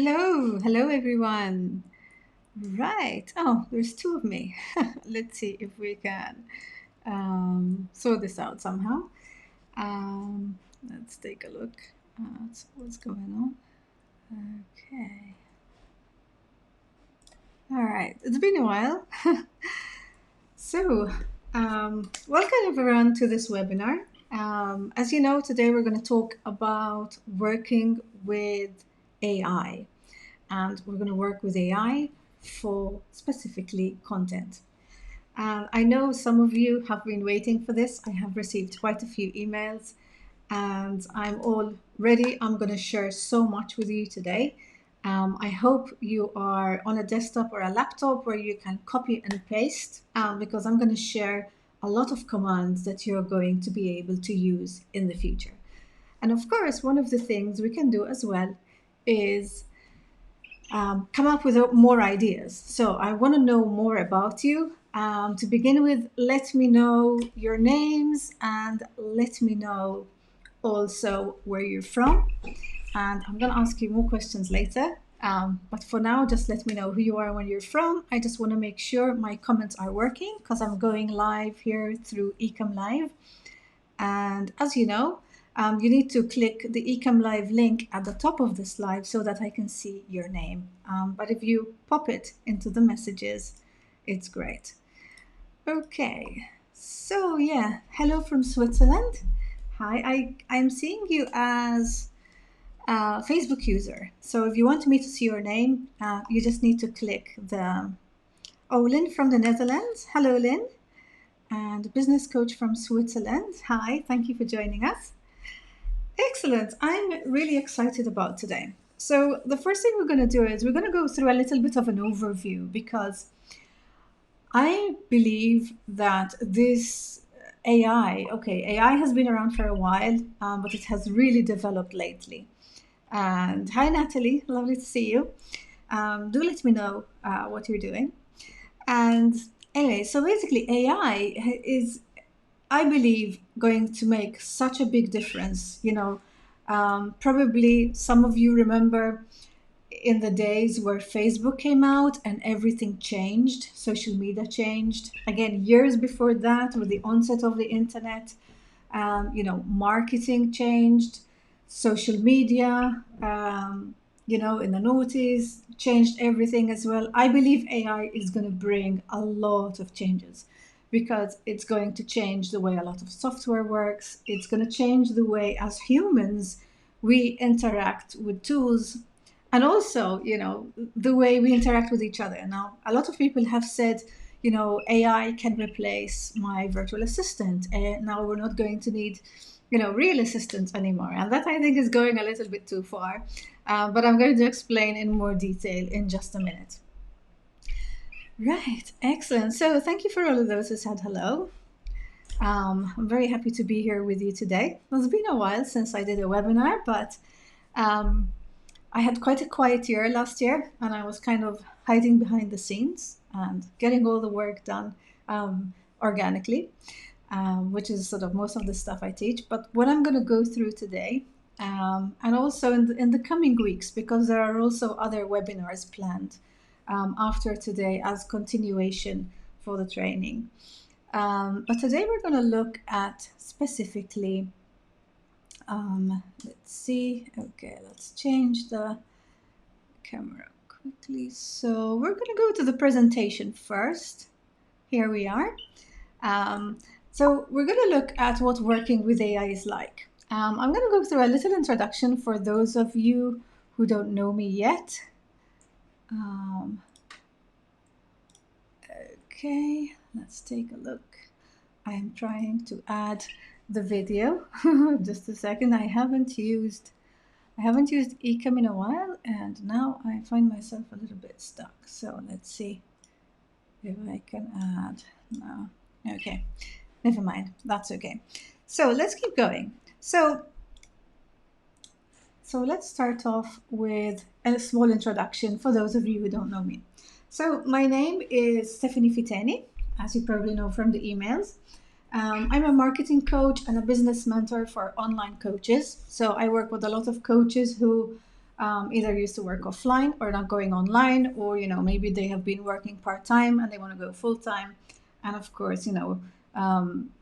Hello everyone. Right. Oh, there's two of me. Let's see if we can sort this out somehow. Let's take a look at what's going on. Okay. All right. It's been a while. So, welcome everyone to this webinar. As you know, today we're going to talk about working with AI. And we're going to work with AI for specifically content. I know some of you have been waiting for this. I have received quite a few emails and I'm all ready. I'm going to share so much with you today. I hope you are on a desktop or a laptop where you can copy and paste because I'm going to share a lot of commands that you're going to be able to use in the future. And of course, one of the things we can do as well is come up with more ideas. So I want to know more about you. To begin with, let me know your names and let me know also where you're from. And I'm going to ask you more questions later. But for now, just let me know who you are and where you're from. I just want to make sure my comments are working because I'm going live here through Ecom Live. And as you know, you need to click the Ecom Live link at the top of this live so that I can see your name. But if you pop it into the messages, it's great. Okay, so yeah, hello from Switzerland. Hi, I'm seeing you as a Facebook user. So if you want me to see your name, you just need to click the, oh, Lynn from the Netherlands. Hello, Lynn. And business coach from Switzerland. Hi, thank you for joining us. Excellent. I'm really excited about today. So the first thing we're going to do is we're going to go through a little bit of an overview because I believe that this AI has been around for a while, but it has really developed lately. And hi, Natalie, lovely to see you. Do let me know what you're doing. And anyway, so basically AI is, I believe, going to make such a big difference. Probably some of you remember in the days where Facebook came out and everything changed, social media changed. Again, years before that, with the onset of the internet, marketing changed, social media, in the noughties, changed everything as well. I believe AI is going to bring a lot of changes because it's going to change the way a lot of software works. It's going to change the way as humans we interact with tools and also, the way we interact with each other. Now, a lot of people have said, AI can replace my virtual assistant, and now we're not going to need, real assistants anymore. And that I think is going a little bit too far. But I'm going to explain in more detail in just a minute. Right, excellent. So thank you for all of those who said hello. I'm very happy to be here with you today. It's been a while since I did a webinar, but I had quite a quiet year last year, and I was kind of hiding behind the scenes and getting all the work done organically, which is sort of most of the stuff I teach. But what I'm going to go through today, and also in the coming weeks, because there are also other webinars planned after today as continuation for the training. But today we're going to look at specifically let's see. Okay, let's change the camera quickly. So we're going to go to the presentation first. Here we are. So we're going to look at what working with AI is like. I'm going to go through a little introduction for those of you who don't know me yet. Okay, let's take a look. I'm trying to add the video. Just a second. I haven't used Ecom in a while, and now I find myself a little bit stuck. So let's see if I can add now. Okay, never mind. That's okay. So let's keep going. So let's start off with a small introduction for those of you who don't know me. So my name is Stephanie Fiteni, as you probably know from the emails. I'm a marketing coach and a business mentor for online coaches. So I work with a lot of coaches who either used to work offline or not going online, or maybe they have been working part-time and they want to go full-time. And of course,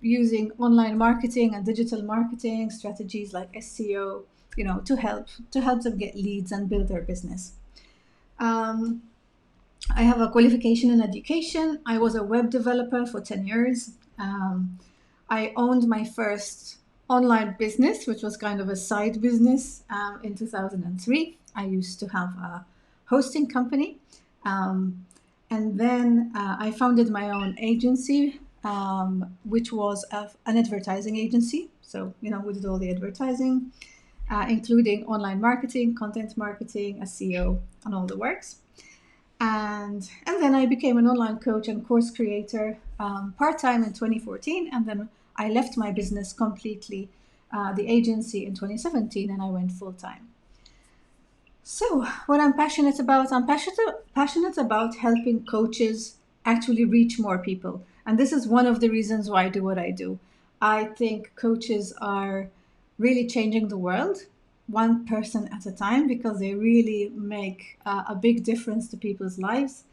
using online marketing and digital marketing strategies like SEO, to help them get leads and build their business. I have a qualification in education. I was a web developer for 10 years. I owned my first online business, which was kind of a side business, in 2003. I used to have a hosting company. And then I founded my own agency, which was an advertising agency. So, we did all the advertising, including online marketing, content marketing, SEO, and all the works. And then I became an online coach and course creator part-time in 2014. And then I left my business completely, the agency, in 2017, and I went full-time. So what I'm passionate about, I'm passionate about helping coaches actually reach more people. And this is one of the reasons why I do what I do. I think coaches are really changing the world, one person at a time, because they really make a big difference to people's lives.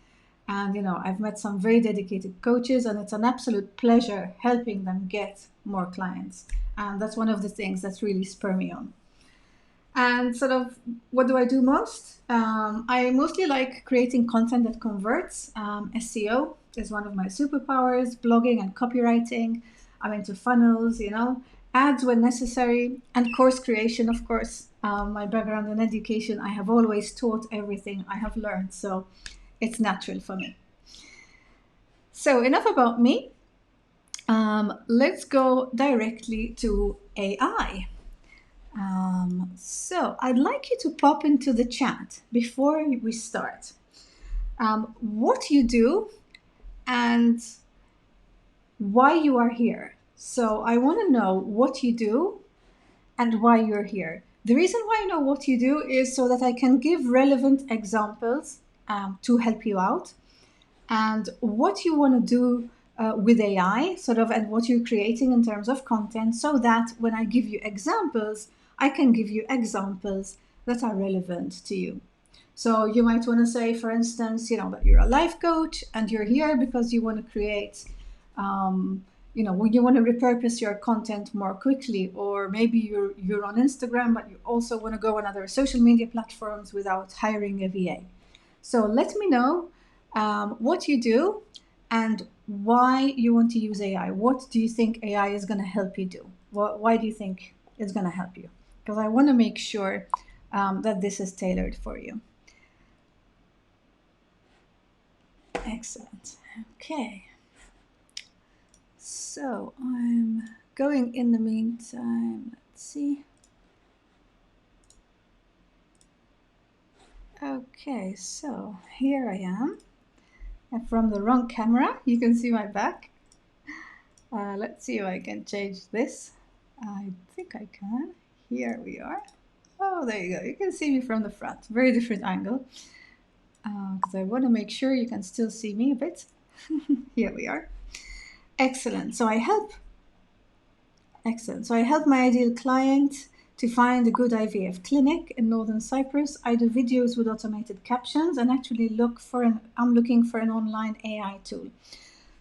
And, I've met some very dedicated coaches, and it's an absolute pleasure helping them get more clients. And that's one of the things that's really spur me on. And sort of, what do I do most? I mostly like creating content that converts. SEO is one of my superpowers, blogging and copywriting. I'm into funnels, ads when necessary, and course creation, of course. My background in education, I have always taught everything I have learned, so it's natural for me. So enough about me. Let's go directly to AI. So I'd like you to pop into the chat before we start what you do and why you are here. So I want to know what you do and why you're here. The reason why I know what you do is so that I can give relevant examples to help you out, and what you want to do with AI, and what you're creating in terms of content, so that when I give you examples, I can give you examples that are relevant to you. So you might want to say, for instance, that you're a life coach and you're here because you want to create, when you want to repurpose your content more quickly, or maybe you're on Instagram, but you also want to go on other social media platforms without hiring a VA. So let me know what you do and why you want to use AI. What do you think AI is going to help you do? Why do you think it's going to help you? Because I want to make sure that this is tailored for you. Excellent. Okay. So I'm going in the meantime. Let's see. Okay, so here I am. And from the wrong camera, you can see my back. Let's see if I can change this. I think I can. Here we are. Oh, there you go. You can see me from the front. Very different angle. Because I want to make sure you can still see me a bit. Here we are. Excellent. So I help my ideal client to find a good IVF clinic in Northern Cyprus. I do videos with automated captions, and actually I'm looking for an online AI tool.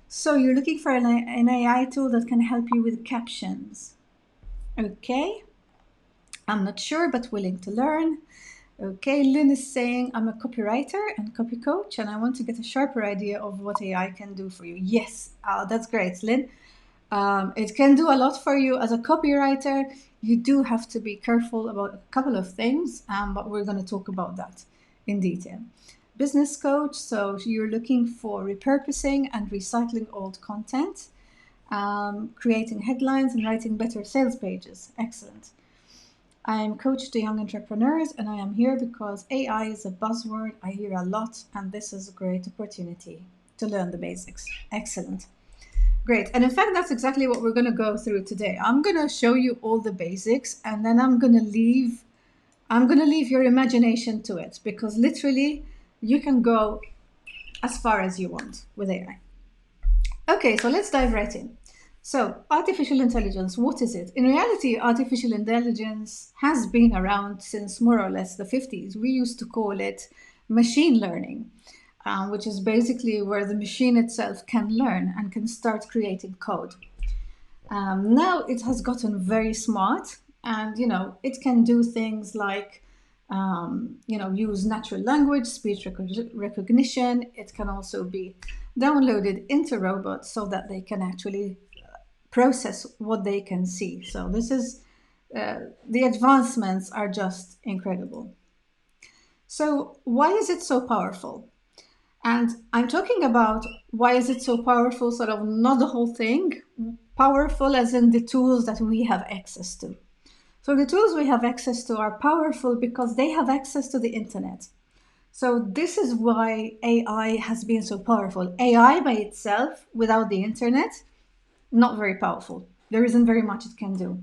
So you're looking for an AI tool that can help you with captions. Okay. I'm not sure, but willing to learn. Okay, Lynn is saying, I'm a copywriter and copy coach, and I want to get a sharper idea of what AI can do for you. Yes, that's great, Lynn. It can do a lot for you as a copywriter. You do have to be careful about a couple of things, but we're going to talk about that in detail. Business coach, so you're looking for repurposing and recycling old content, creating headlines and writing better sales pages. Excellent. I'm coach to young entrepreneurs, and I am here because AI is a buzzword I hear a lot, and this is a great opportunity to learn the basics. Excellent. Great. And in fact, that's exactly what we're going to go through today. I'm going to show you all the basics, and then I'm going to leave your imagination to it, because literally you can go as far as you want with AI. Okay, so let's dive right in. So, artificial intelligence, what is it? In reality, artificial intelligence has been around since more or less the 50s. We used to call it machine learning, which is basically where the machine itself can learn and can start creating code. Now it has gotten very smart, and it can do things like use natural language, speech recognition. It can also be downloaded into robots so that they can actually process what they can see. So this is the advancements are just incredible. So why is it so powerful? And I'm talking about why is it so powerful, sort of not the whole thing, powerful as in the tools that we have access to. So the tools we have access to are powerful because they have access to the internet. So this is why AI has been so powerful. AI by itself, without the internet, not very powerful. There isn't very much it can do.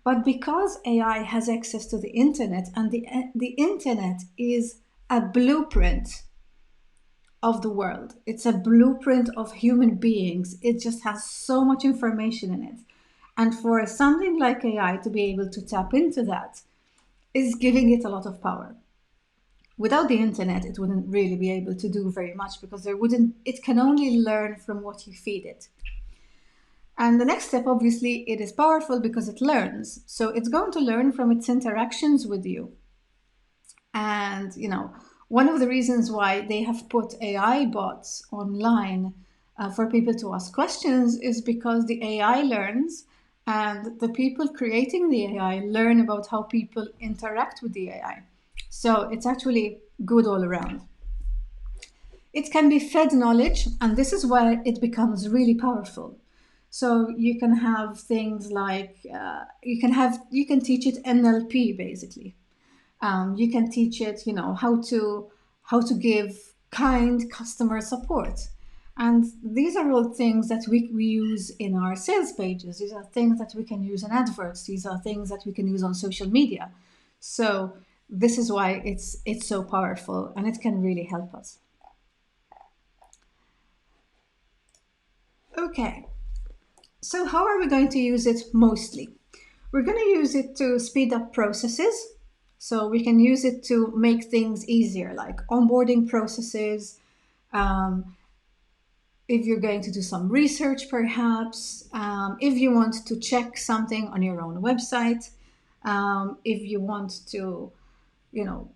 But because AI has access to the internet, and the internet is a blueprint of the world, it's a blueprint of human beings. It just has so much information in it. And for something like AI to be able to tap into that is giving it a lot of power. Without the internet, it wouldn't really be able to do very much because it can only learn from what you feed it. And the next step, obviously, it is powerful because it learns. So it's going to learn from its interactions with you. And, one of the reasons why they have put AI bots online for people to ask questions is because the AI learns and the people creating the AI learn about how people interact with the AI. So it's actually good all around. It can be fed knowledge, and this is where it becomes really powerful. So you can have things like you can teach it NLP basically. You can teach it, how to give kind customer support. And these are all things that we use in our sales pages. These are things that we can use in adverts. These are things that we can use on social media. So this is why it's so powerful, and it can really help us. Okay, so how are we going to use it mostly? We're going to use it to speed up processes. So we can use it to make things easier, like onboarding processes. If you're going to do some research, perhaps, if you want to check something on your own website, if you want to, you know,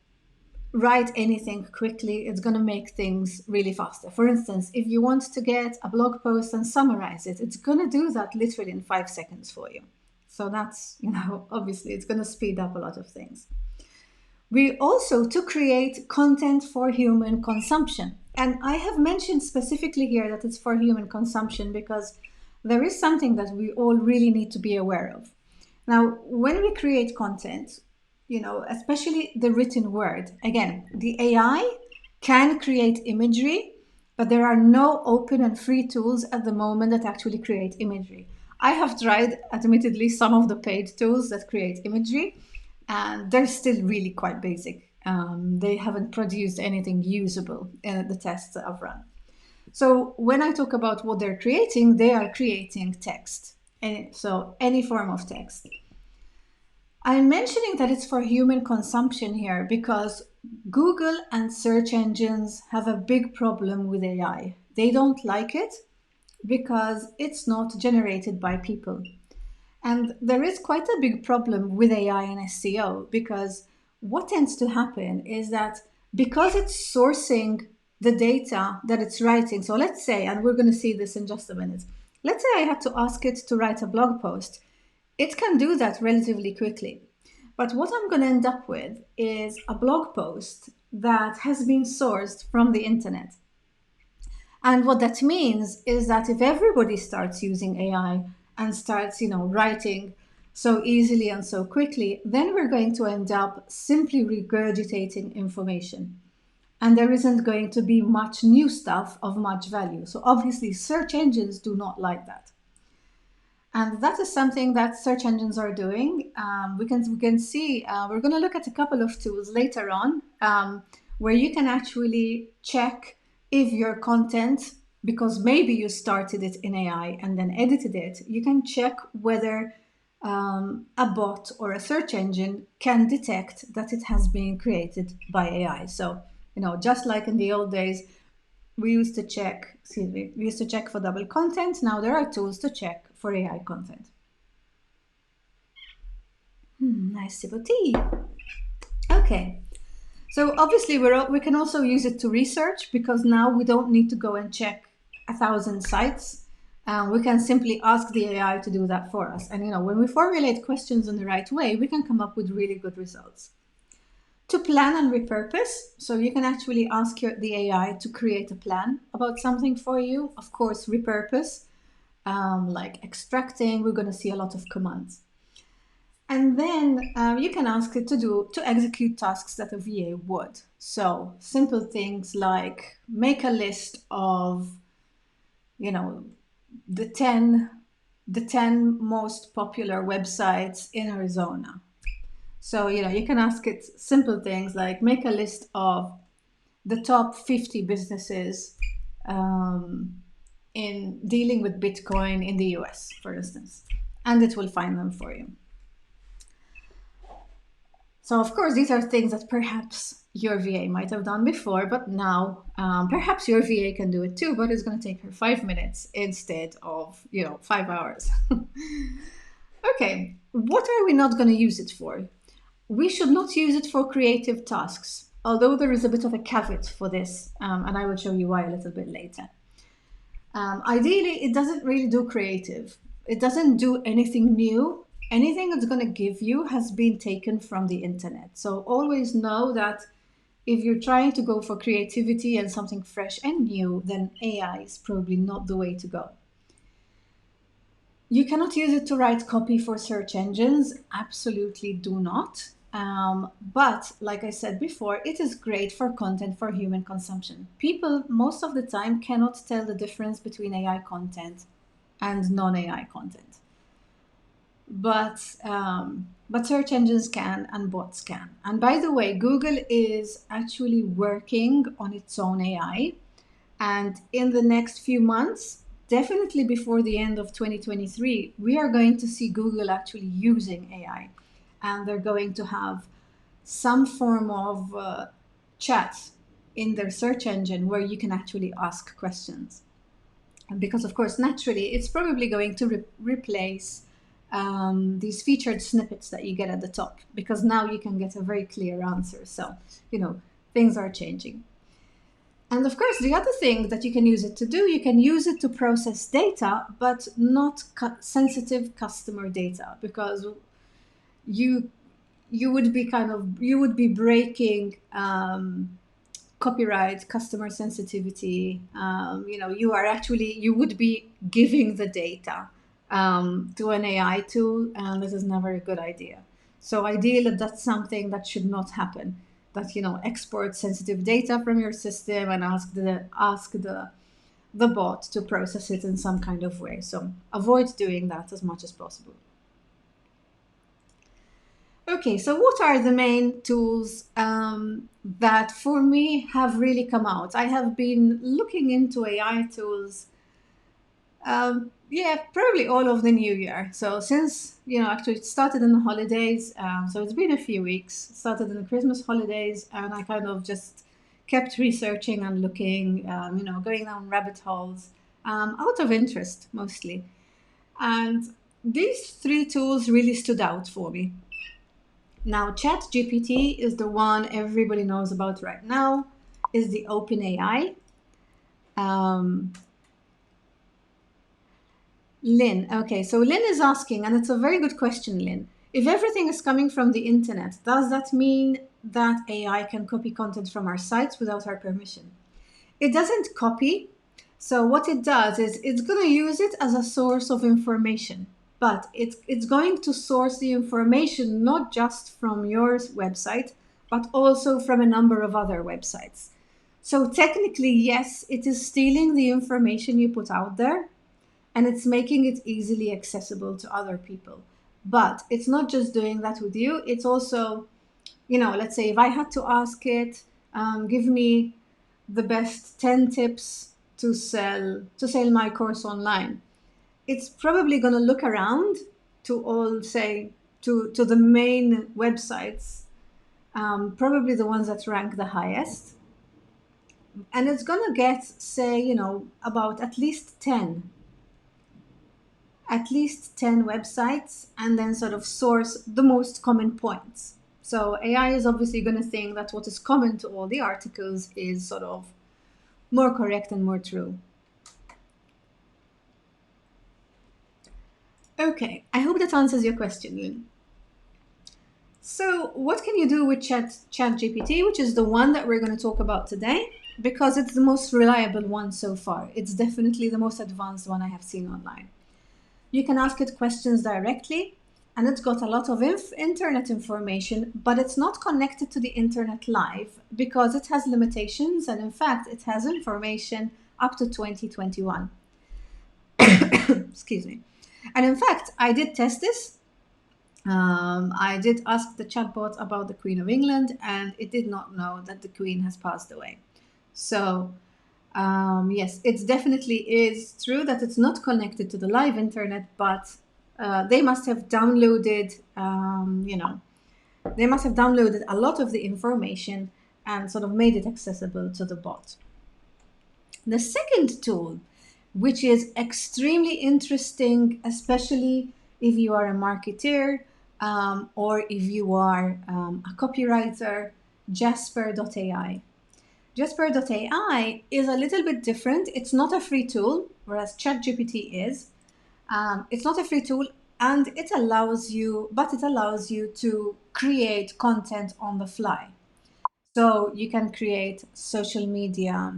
write anything quickly, it's going to make things really faster. For instance, if you want to get a blog post and summarize it, it's going to do that literally in 5 seconds for you. So that's, obviously it's going to speed up a lot of things. We also to create content for human consumption. And I have mentioned specifically here that it's for human consumption because there is something that we all really need to be aware of. Now, when we create content, especially the written word, again, the AI can create imagery, but there are no open and free tools at the moment that actually create imagery. I have tried, admittedly, some of the paid tools that create imagery, and they're still really quite basic. They haven't produced anything usable in the tests that I've run. So when I talk about what they're creating, they are creating text. So any form of text. I'm mentioning that it's for human consumption here because Google and search engines have a big problem with AI. They don't like it because it's not generated by people. And there is quite a big problem with AI and SEO because what tends to happen is that because it's sourcing the data that it's writing. So let's say, and we're going to see this in just a minute, let's say I had to ask it to write a blog post. It can do that relatively quickly. But what I'm going to end up with is a blog post that has been sourced from the internet. And what that means is that if everybody starts using AI and starts, writing so easily and so quickly, then we're going to end up simply regurgitating information. And there isn't going to be much new stuff of much value. So obviously search engines do not like that. And that is something that search engines are doing. We can see, we're going to look at a couple of tools later on where you can actually check if your content because maybe you started it in AI and then edited it, you can check whether a bot or a search engine can detect that it has been created by AI. So, just like in the old days, we used to check for double content. Now there are tools to check for AI content. Nice sip of tea. Okay. So obviously we can also use it to research, because now we don't need to go and check 1,000 sites. We can simply ask the AI to do that for us. And when we formulate questions in the right way, we can come up with really good results. To plan and repurpose, so you can actually ask the AI to create a plan about something for you. Of course, repurpose, like extracting, we're going to see a lot of commands. And then you can ask it to execute tasks that a VA would. So simple things like make a list of, the 10 most popular websites in Arizona. So you can ask it simple things like make a list of the top 50 businesses in dealing with Bitcoin in the US, for instance, and it will find them for you. So, of course, these are things that perhaps your VA might have done before, but now perhaps your VA can do it too, but it's going to take her 5 minutes instead of, 5 hours. Okay, what are we not going to use it for? We should not use it for creative tasks, although there is a bit of a caveat for this, and I will show you why a little bit later. Ideally, it doesn't really do creative. It doesn't do anything new. Anything it's going to give you has been taken from the internet. So always know that if you're trying to go for creativity and something fresh and new, then AI is probably not the way to go. You cannot use it to write copy for search engines. Absolutely do not. But like I said before, it is great for content for human consumption. People most of the time cannot tell the difference between AI content and non-AI content. But search engines can, and bots can. And by the way, Google is actually working on its own AI. And in the next few months, definitely before the end of 2023, we are going to see Google actually using AI. And they're going to have some form of chat in their search engine where you can actually ask questions. And because, of course, naturally, it's probably going to replace these featured snippets that you get at the top, because now you can get a very clear answer. So, things are changing. And of course, the other thing that you can use it to do, you can use it to process data, but not sensitive customer data, because you would be breaking copyright, customer sensitivity. You would be giving the data to an AI tool, and this is never a good idea. So ideally, that's something that should not happen. That export sensitive data from your system and ask the bot to process it in some kind of way. So avoid doing that as much as possible. Okay, so what are the main tools that for me have really come out? I have been looking into AI tools, probably all of the new year. So since, actually it started in the holidays, so it's been a few weeks, started in the Christmas holidays, and I kind of just kept researching and looking, going down rabbit holes, out of interest mostly. And these 3 tools really stood out for me. Now, ChatGPT is the one everybody knows about right now, is the Openai. Lynn, okay, so Lynn is asking, and it's a very good question, Lynn. If everything is coming from the internet, does that mean that AI can copy content from our sites without our permission? It doesn't copy. So what it does is it's going to use it as a source of information. But it's going to source the information not just from your website, but also from a number of other websites. So technically, yes, it is stealing the information you put out there, and it's making it easily accessible to other people. But it's not just doing that with you. It's also, let's say if I had to ask it, give me the best 10 tips to sell my course online, it's probably going to look around to all say to the main websites, probably the ones that rank the highest, and it's going to get, say, about at least 10 websites, and then sort of source the most common points. So AI is obviously going to think that what is common to all the articles is sort of more correct and more true. Okay, I hope that answers your question, Lynn. So what can you do with ChatGPT, which is the one that we're going to talk about today, because it's the most reliable one so far. It's definitely the most advanced one I have seen online. You can ask it questions directly, and it's got a lot of internet information, but it's not connected to the internet live because it has limitations, and in fact, it has information up to 2021. Excuse me. And in fact, I did test this. I did ask the chatbot about the Queen of England, and it did not know that the Queen has passed away. So, yes, it definitely is true that it's not connected to the live internet, but they must have downloaded, they must have downloaded a lot of the information and sort of made it accessible to the bot. The second tool, which is extremely interesting, especially if you are a marketer or if you are a copywriter, Jasper.ai. Jasper.ai is a little bit different. It's not a free tool, whereas ChatGPT is. It's not a free tool, and it allows you to create content on the fly. So you can create social media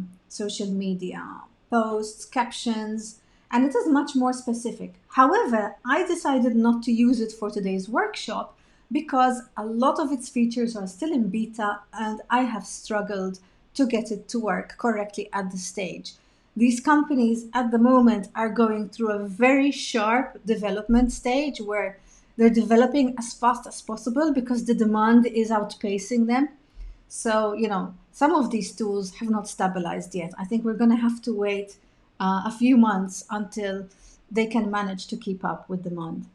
posts, captions, and it is much more specific. However, I decided not to use it for today's workshop because a lot of its features are still in beta and I have struggled to get it to work correctly at this stage. These companies at the moment are going through a very sharp development stage where they're developing as fast as possible because the demand is outpacing them. So, some of these tools have not stabilized yet. I think we're going to have to wait a few months until they can manage to keep up with demand.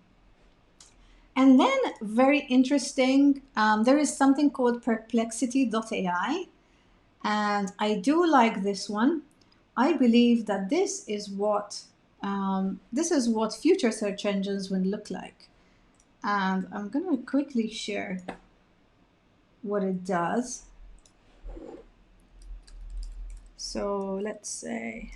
And then, very interesting, there is something called Perplexity.ai. And I do like this one. I believe that this is what future search engines will look like. And I'm going to quickly share what it does. So let's say,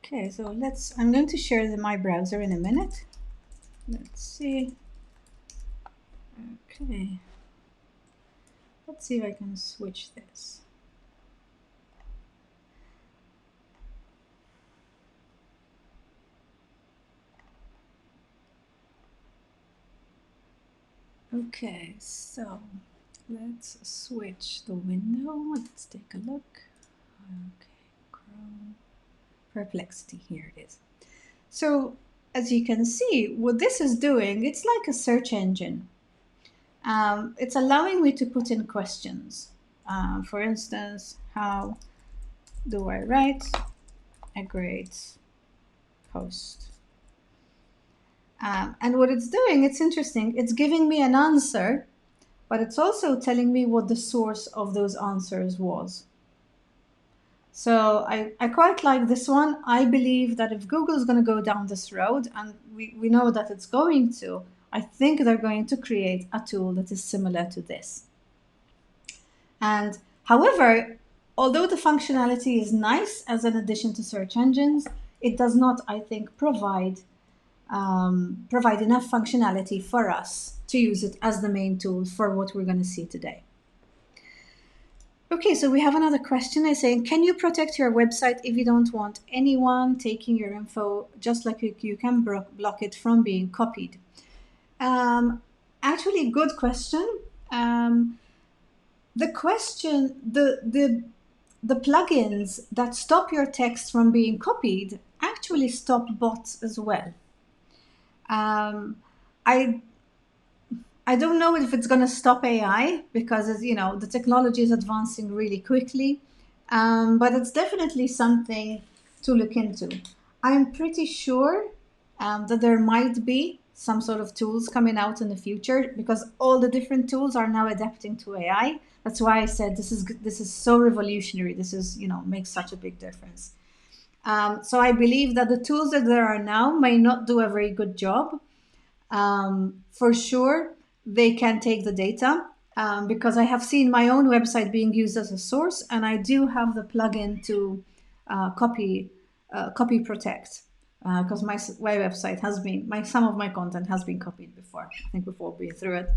okay, so I'm going to share my browser in a minute. Let's see. Okay. Let's see if I can switch this. Okay, so let's switch the window. Let's take a look. Okay, Chrome. Perplexity, here it is. So as you can see, what this is doing, it's like a search engine. It's allowing me to put in questions. For instance, how do I write a great post? And what it's doing, it's interesting. It's giving me an answer, but it's also telling me what the source of those answers was. So I quite like this one. I believe that if Google is going to go down this road, and we know that it's going to, I think they're going to create a tool that is similar to this. And however, although the functionality is nice as an addition to search engines, it does not, I think, provide enough functionality for us to use it as the main tool for what we're going to see today. Okay, so we have another question. It's saying, can you protect your website if you don't want anyone taking your info, just like you can block it from being copied? Actually, good question. The question, the plugins that stop your text from being copied actually stop bots as well. Um, I I don't know if it's going to stop AI because, as you know, the technology is advancing really quickly, but it's definitely something to look into. I'm pretty sure that there might be some sort of tools coming out in the future because all the different tools are now adapting to AI. That's why I said this is so revolutionary. This is, makes such a big difference. So I believe that the tools that there are now may not do a very good job. For sure, they can take the data because I have seen my own website being used as a source, and I do have the plugin to copy protect because my website has been some of my content has been copied before. I think we've all been through it.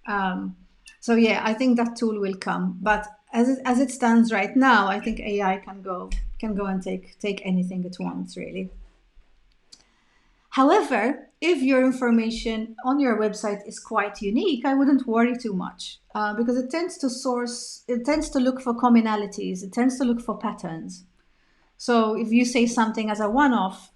Um, so yeah, I think that tool will come, but as it stands right now, I think AI can go and take anything it wants really. However, if your information on your website is quite unique, I wouldn't worry too much because it tends to look for commonalities, it tends to look for patterns. So if you say something as a one-off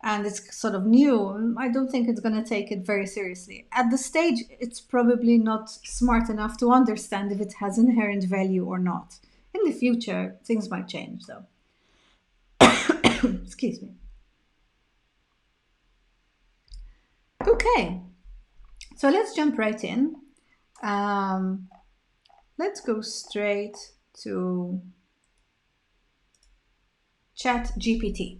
and it's sort of new, I don't think it's going to take it very seriously. At the stage, it's probably not smart enough to understand if it has inherent value or not. In the future, things might change though. Excuse me. Okay, so let's jump right in. Um, let's go straight to ChatGPT.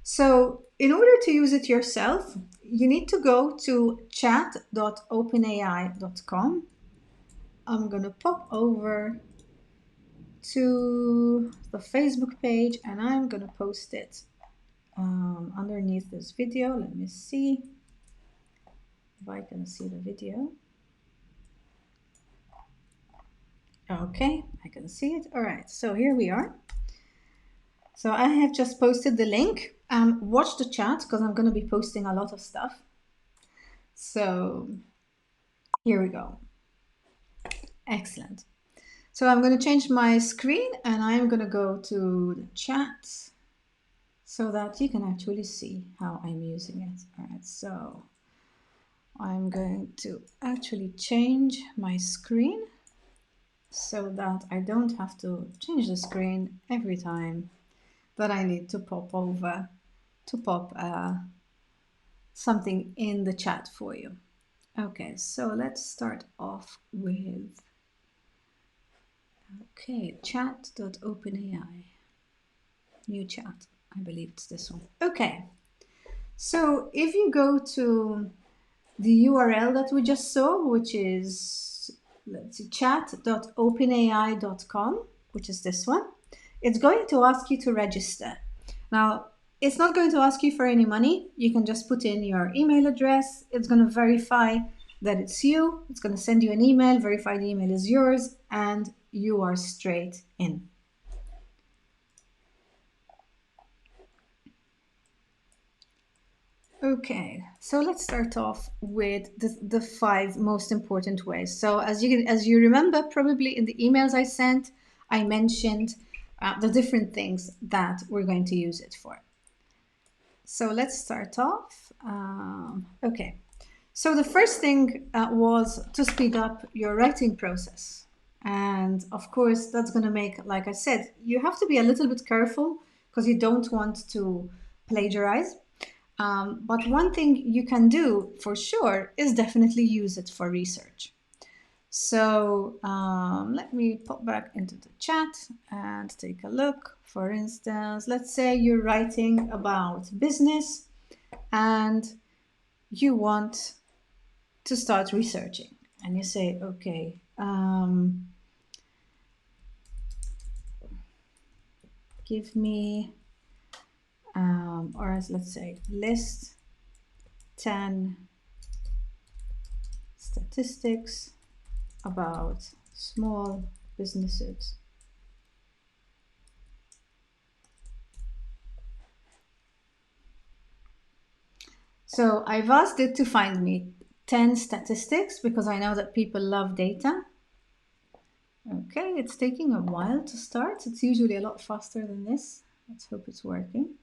So in order to use it yourself, you need to go to chat.openai.com. I'm going to pop over to the Facebook page and I'm going to post it underneath this video. Let me see if I can see the video. Okay, I can see it. All right, so here we are. So I have just posted the link. Watch the chat because I'm going to be posting a lot of stuff. So here we go. Excellent. So I'm going to change my screen and I'm going to go to the chat so that you can actually see how I'm using it. All right, so I'm going to actually change my screen so that I don't have to change the screen every time that I need to pop over to pop something in the chat for you. Okay, so let's start off with, okay, chat.openai, new chat, I believe it's this one. Okay, so if you go to the URL that we just saw, which is, let's see, chat.openai.com, which is this one, it's going to ask you to register. Now, it's not going to ask you for any money. You can just put in your email address. It's going to verify that it's you. It's going to send you an email, verify the email is yours, and you are straight in. Okay, so let's start off with the 5 most important ways. So as you remember, probably in the emails I sent, I mentioned the different things that we're going to use it for. So let's start off. Okay, so the first thing was to speed up your writing process. And of course, that's going to make, like I said, you have to be a little bit careful because you don't want to plagiarize. But one thing you can do for sure is definitely use it for research. So let me pop back into the chat and take a look. For instance, let's say you're writing about business and you want to start researching. And you say, okay, give me, or let's say, list 10 statistics about small businesses. So I've asked it to find me 10 statistics because I know that people love data. Okay, it's taking a while to start. It's usually a lot faster than this. Let's hope it's working.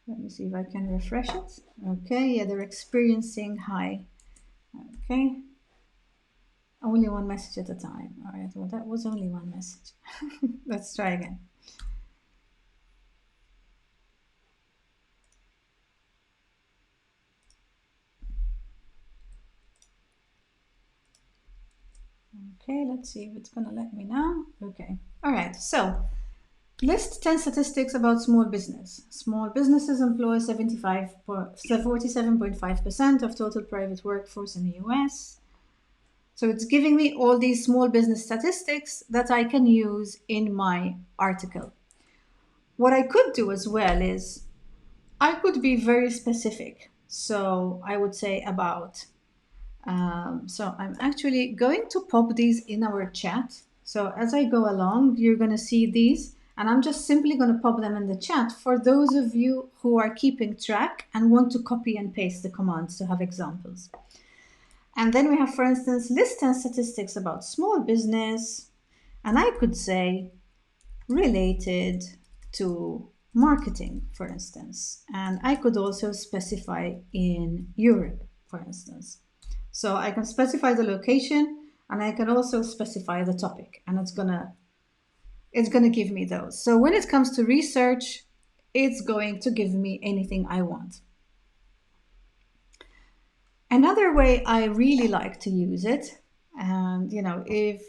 Let me see if I can refresh it. Okay, yeah, they're experiencing high. Okay, only one message at a time. All right, well, that was only one message. Let's try again. Okay, let's see if it's gonna let me now. Okay, all right, so list 10 statistics about small business. Small businesses employ 47.5% of total private workforce in the US. So it's giving me all these small business statistics that I can use in my article. What I could do as well is I could be very specific. So I would say about, so I'm actually going to pop these in our chat. So as I go along, you're going to see these, and I'm just simply going to pop them in the chat for those of you who are keeping track and want to copy and paste the commands to have examples. And then we have, for instance, list 10 statistics about small business. And I could say related to marketing, for instance. And I could also specify in Europe, for instance. So I can specify the location and I can also specify the topic, and it's gonna give me those. So when it comes to research, it's going to give me anything I want. Another way I really like to use it, and if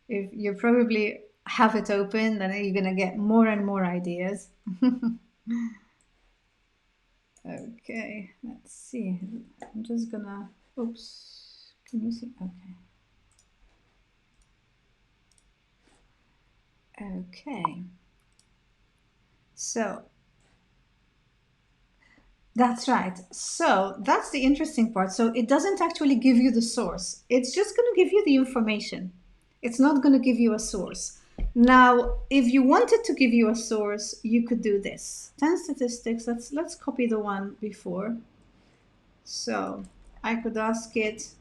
you probably have it open, then you're gonna get more and more ideas. Okay, let's see. I'm just gonna, oops, can you see? Okay. So that's right. So that's the interesting part. So it doesn't actually give you the source. It's just going to give you the information. It's not going to give you a source. Now, if you wanted to give you a source, you could do this. 10 statistics. Let's copy the one before. So I could ask it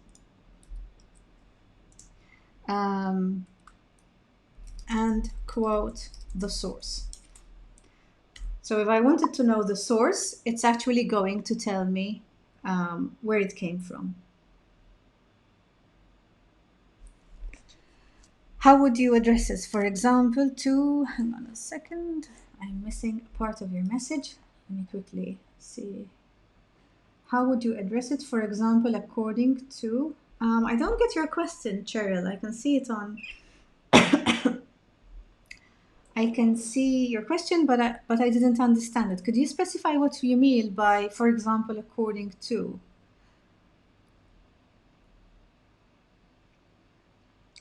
and quote the source. So if I wanted to know the source, it's actually going to tell me where it came from. How would you address this? For example, hang on a second, I'm missing part of your message. Let me quickly see. How would you address it? For example, according to, I don't get your question, Cheryl. I can see it on, I can see your question, but I didn't understand it. Could you specify what you mean by, for example, according to?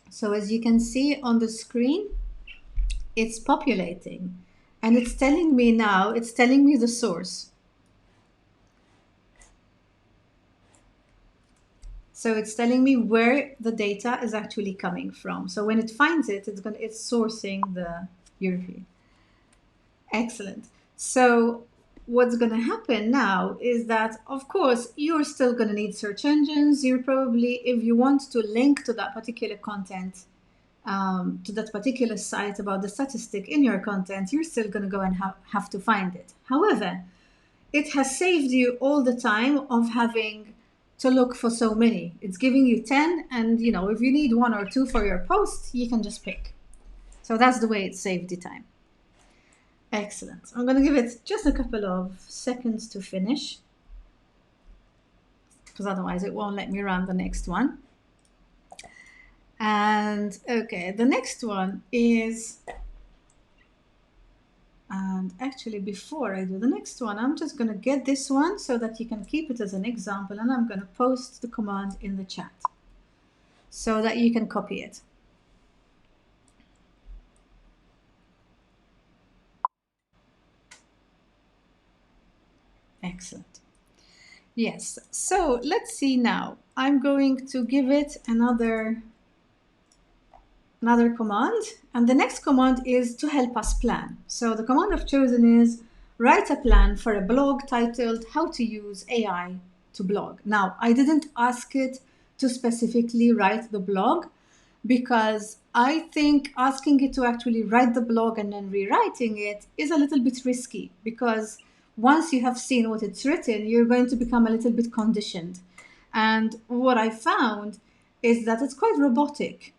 So as you can see on the screen, it's populating and it's telling me now, it's telling me the source. So it's telling me where the data is actually coming from. So when it finds it, it's sourcing the European. Excellent. So what's going to happen now is that, of course, you're still going to need search engines. You're probably, if you want to link to that particular content, to that particular site about the statistic in your content, you're still going to go and have to find it. However, it has saved you all the time of having to look for so many. It's giving you 10, and if you need 1 or 2 for your post, you can just pick. So that's the way it saved the time. Excellent. I'm going to give it just a couple of seconds to finish, because otherwise it won't let me run the next one. And okay, the next one is, and actually before I do the next one, I'm just going to get this one so that you can keep it as an example, and I'm going to post the command in the chat so that you can copy it. Excellent. Yes, so let's see now. I'm going to give it another command, and the next command is to help us plan. So the command I've chosen is write a plan for a blog titled How to Use AI to Blog. Now, I didn't ask it to specifically write the blog, because I think asking it to actually write the blog and then rewriting it is a little bit risky, because once you have seen what it's written, you're going to become a little bit conditioned. And what I found is that it's quite robotic.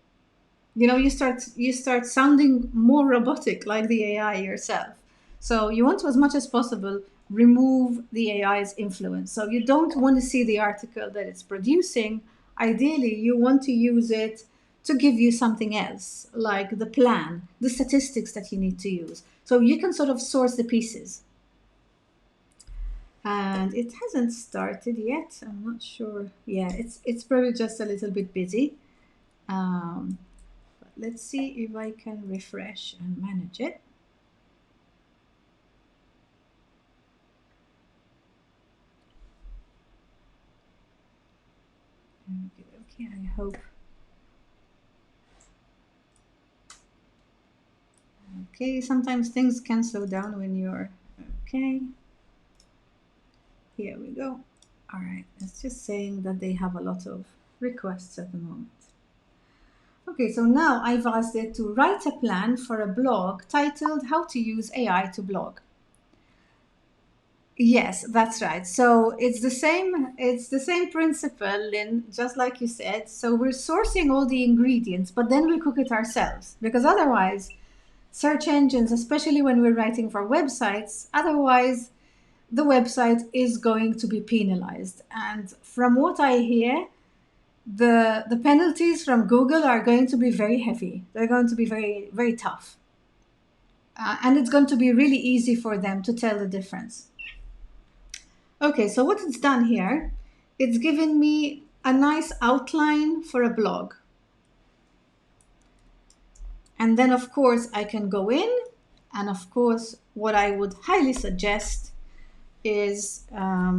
You start sounding more robotic, like the AI yourself. So you want to, as much as possible, remove the AI's influence. So you don't want to see the article that it's producing. Ideally, you want to use it to give you something else, like the plan, the statistics that you need to use. So you can sort of source the pieces. And it hasn't started yet. I'm not sure. Yeah, it's probably just a little bit busy. Um, Let's see if I can refresh and manage it. Okay, I hope. Okay, sometimes things can slow down when you're okay. Here we go. All right, it's just saying that they have a lot of requests at the moment. Okay, so now I've asked it to write a plan for a blog titled How to Use AI to Blog. Yes, that's right. So it's the same principle, Lynn, just like you said. So we're sourcing all the ingredients, but then we cook it ourselves, because otherwise search engines, especially when we're writing for websites, otherwise the website is going to be penalized. And from what I hear, the penalties from Google are going to be very heavy. They're going to be very, very tough. And it's going to be really easy for them to tell the difference. Okay, so what it's done here, it's given me a nice outline for a blog. And then, of course, I can go in, and of course, what I would highly suggest is, that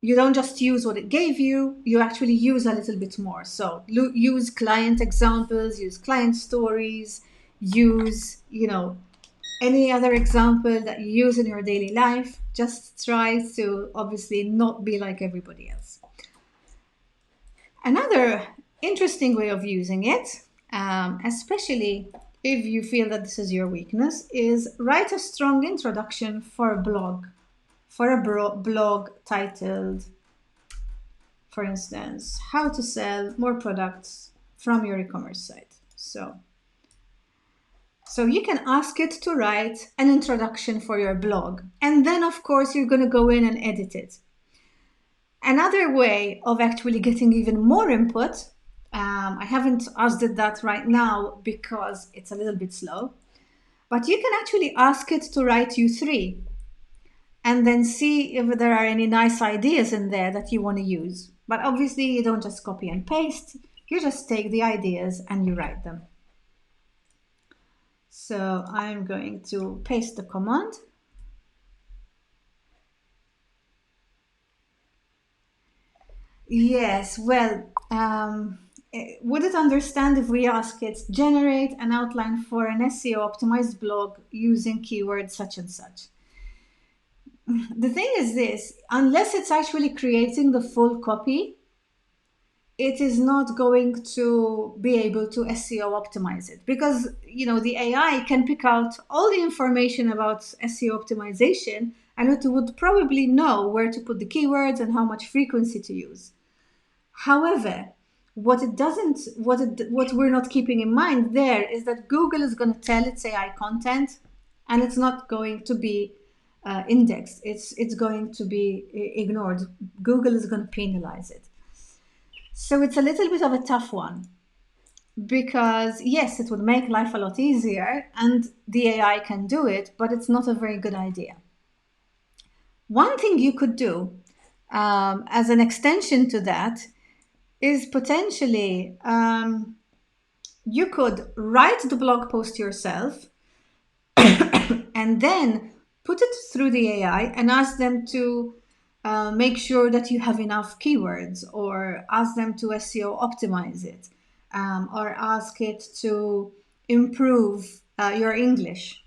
you don't just use what it gave you, you actually use a little bit more. So use client examples, use client stories, use, any other example that you use in your daily life. Just try to obviously not be like everybody else. Another interesting way of using it, especially if you feel that this is your weakness, is write a strong introduction for a blog, blog titled, for instance, how to sell more products from your e-commerce site. So you can ask it to write an introduction for your blog. And then, of course, you're going to go in and edit it. Another way of actually getting even more input, I haven't asked it that right now because it's a little bit slow, but you can actually ask it to write you 3 and then see if there are any nice ideas in there that you want to use. But obviously, you don't just copy and paste. You just take the ideas and you write them. So I'm going to paste the command. Yes, well, would it understand if we ask it, generate an outline for an SEO optimized blog using keywords such and such? The thing is this, unless it's actually creating the full copy, it is not going to be able to SEO optimize it, because the AI can pick out all the information about SEO optimization, and it would probably know where to put the keywords and how much frequency to use. However, what we're not keeping in mind there is that Google is going to tell its AI content, and it's not going to be indexed. It's going to be ignored. Google is going to penalize it. So it's a little bit of a tough one, because yes, it would make life a lot easier and the AI can do it, but it's not a very good idea. One thing you could do as an extension to that is potentially you could write the blog post yourself and then put it through the AI and ask them to make sure that you have enough keywords, or ask them to SEO optimize it, or ask it to improve your English.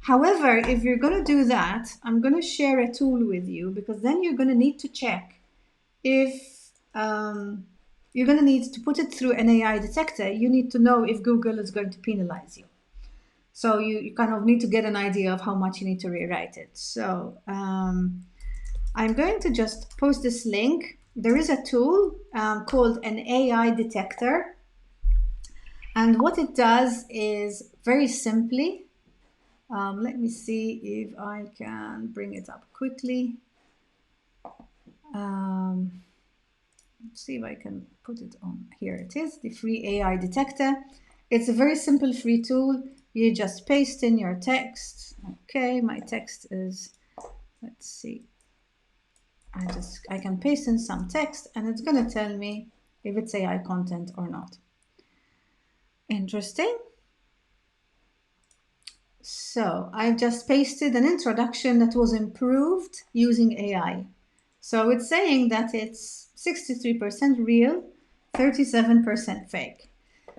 However, if you're going to do that, I'm going to share a tool with you, because then you're going to need to check if you're going to need to put it through an AI detector. You need to know if Google is going to penalize you. So you kind of need to get an idea of how much you need to rewrite it. So I'm going to just post this link. There is a tool called an AI detector. And what it does is very simply, let me see if I can bring it up quickly. Let's see if I can put it on. Here it is, the free AI detector. It's a very simple free tool. You just paste in your text. Okay, my text is, let's see. I can paste in some text and it's going to tell me if it's AI content or not. Interesting. So I've just pasted an introduction that was improved using AI. So it's saying that it's 63% real, 37% fake.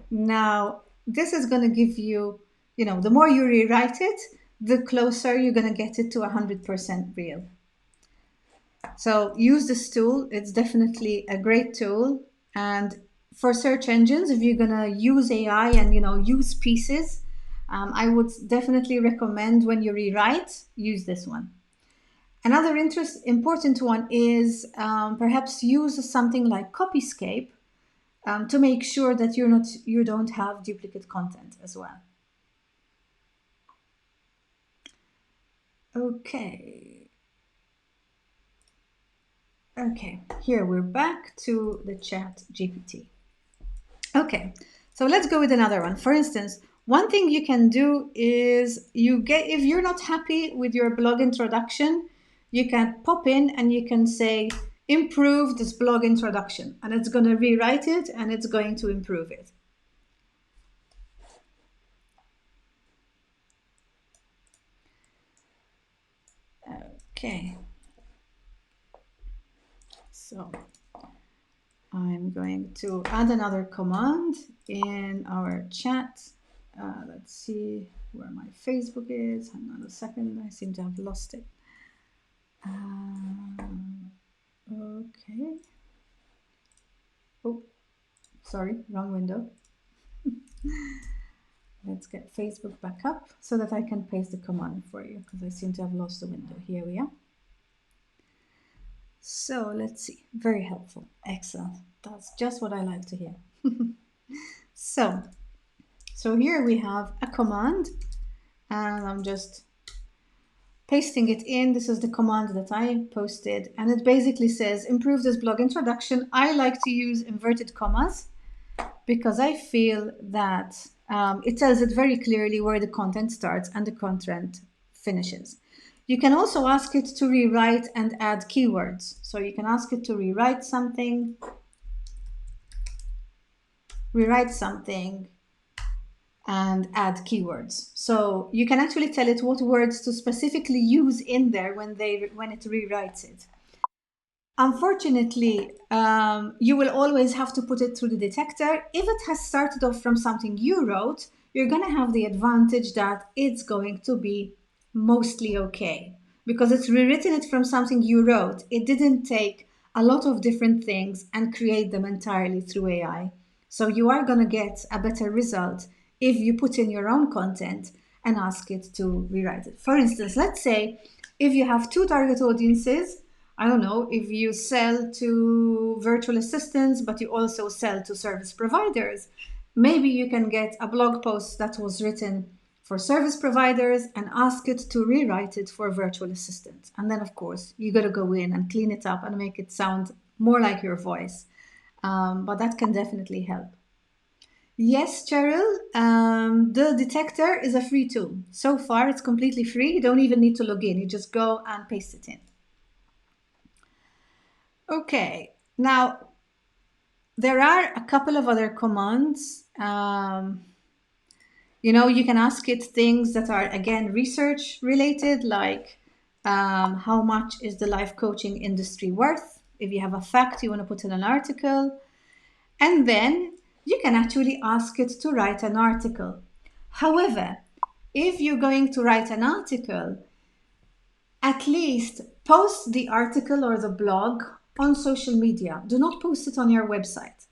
Now, this is going to give you, the more you rewrite it, the closer you're going to get it to 100% real. So use this tool. It's definitely a great tool. And for search engines, if you're going to use AI and, use pieces, I would definitely recommend when you rewrite, use this one. Another important one is perhaps use something like Copyscape to make sure that you don't have duplicate content as well. Okay, here we're back to the ChatGPT. Okay, so let's go with another one. For instance, one thing you can do is if you're not happy with your blog introduction, you can pop in and you can say, improve this blog introduction, and it's going to rewrite it and it's going to improve it. Okay. So I'm going to add another command in our chat. Let's see where my Facebook is. Hang on a second. I seem to have lost it. Okay. Oh, sorry, wrong window. Let's get Facebook back up so that I can paste the command for you, because I seem to have lost the window. Here we are. So let's see. Very helpful. Excellent. That's just what I like to hear. So here we have a command, and I'm just pasting it in. This is the command that I posted, and it basically says, improve this blog introduction. I like to use inverted commas because I feel that it tells it very clearly where the content starts and the content finishes. You can also ask it to rewrite and add keywords. So you can ask it to rewrite something, and add keywords. So you can actually tell it what words to specifically use in there when it rewrites it. Unfortunately, you will always have to put it through the detector. If it has started off from something you wrote, you're going to have the advantage that it's going to be mostly okay, because it's rewritten it from something you wrote. It didn't take a lot of different things and create them entirely through AI. So you are going to get a better result if you put in your own content and ask it to rewrite it. For instance, let's say if you have two target audiences, I don't know, if you sell to virtual assistants, but you also sell to service providers, maybe you can get a blog post that was written for service providers and ask it to rewrite it for virtual assistants. And then, of course, you got to go in and clean it up and make it sound more like your voice. But that can definitely help. Yes, Cheryl, the detector is a free tool. So far, it's completely free. You don't even need to log in. You just go and paste it in. Okay, now there are a couple of other commands. You can ask it things that are, again, research related, like how much is the life coaching industry worth? If you have a fact you want to put in an article. And then you can actually ask it to write an article. However, if you're going to write an article, at least post the article or the blog on social media. Do not post it on your website.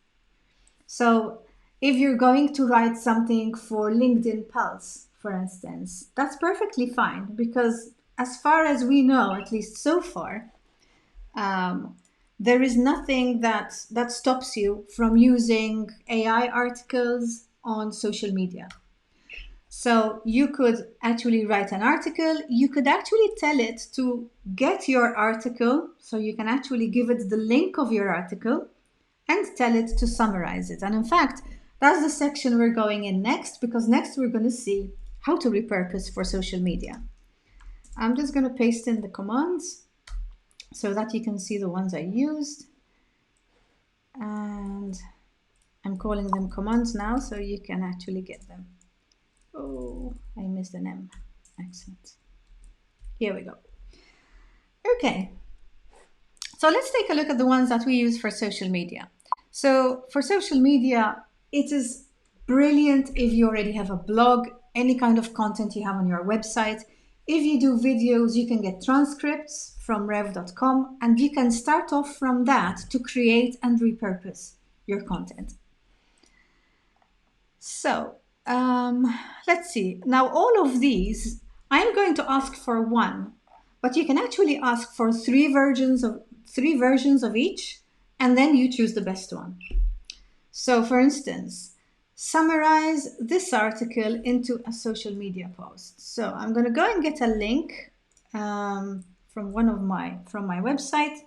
So if you're going to write something for LinkedIn Pulse, for instance, that's perfectly fine, because as far as we know, at least so far, there is nothing that stops you from using AI articles on social media. So you could actually write an article. You could actually tell it to get your article. So you can actually give it the link of your article and tell it to summarize it. And in fact, that's the section we're going in next, because next we're going to see how to repurpose for social media. I'm just going to paste in the commands so that you can see the ones I used. And I'm calling them commands now, so you can actually get them. Oh, I missed an M. Excellent. Here we go. Okay. So let's take a look at the ones that we use for social media. So for social media, it is brilliant if you already have a blog, any kind of content you have on your website. If you do videos, you can get transcripts from rev.com, and you can start off from that to create and repurpose your content. So let's see. Now, all of these, I'm going to ask for one, but you can actually ask for three versions of each, and then you choose the best one. So for instance, summarize this article into a social media post. So I'm going to go and get a link from my website,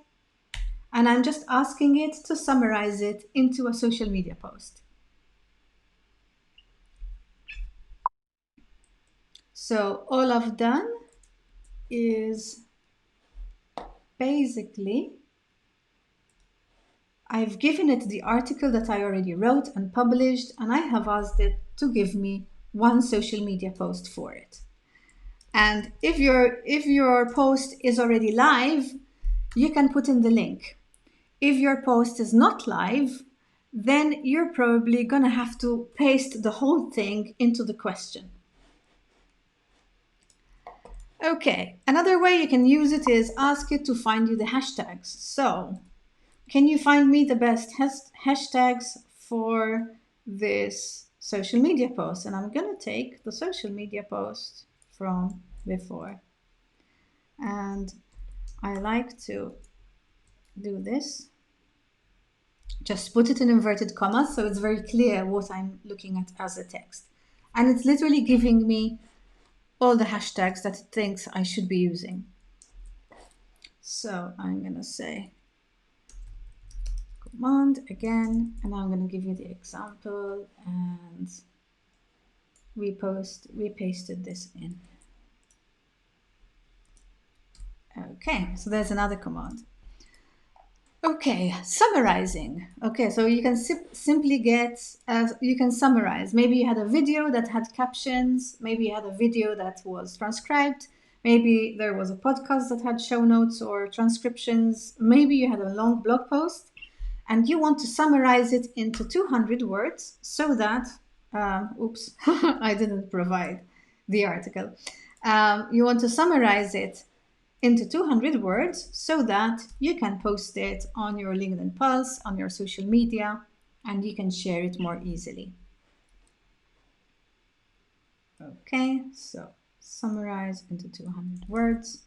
and I'm just asking it to summarize it into a social media post. So all I've done is basically I've given it the article that I already wrote and published, and I have asked it to give me one social media post for it. And if your post is already live, you can put in the link. If your post is not live, then you're probably gonna have to paste the whole thing into the question. Okay, another way you can use it is ask it to find you the hashtags. So, can you find me the best hashtags for this social media post? And I'm going to take the social media post from before. And I like to do this. Just put it in inverted commas so it's very clear what I'm looking at as a text. And it's literally giving me all the hashtags that it thinks I should be using. So I'm going to say command again, and I'm going to give you the example, and we pasted this in. Okay, so there's another command. Okay, summarizing. Okay, so you can simply you can summarize. Maybe you had a video that had captions, maybe you had a video that was transcribed, maybe there was a podcast that had show notes or transcriptions, maybe you had a long blog post, and you want to summarize it into 200 words so that, oops, I didn't provide the article. You want to summarize it into 200 words so that you can post it on your LinkedIn Pulse, on your social media, and you can share it more easily. Okay, so summarize into 200 words.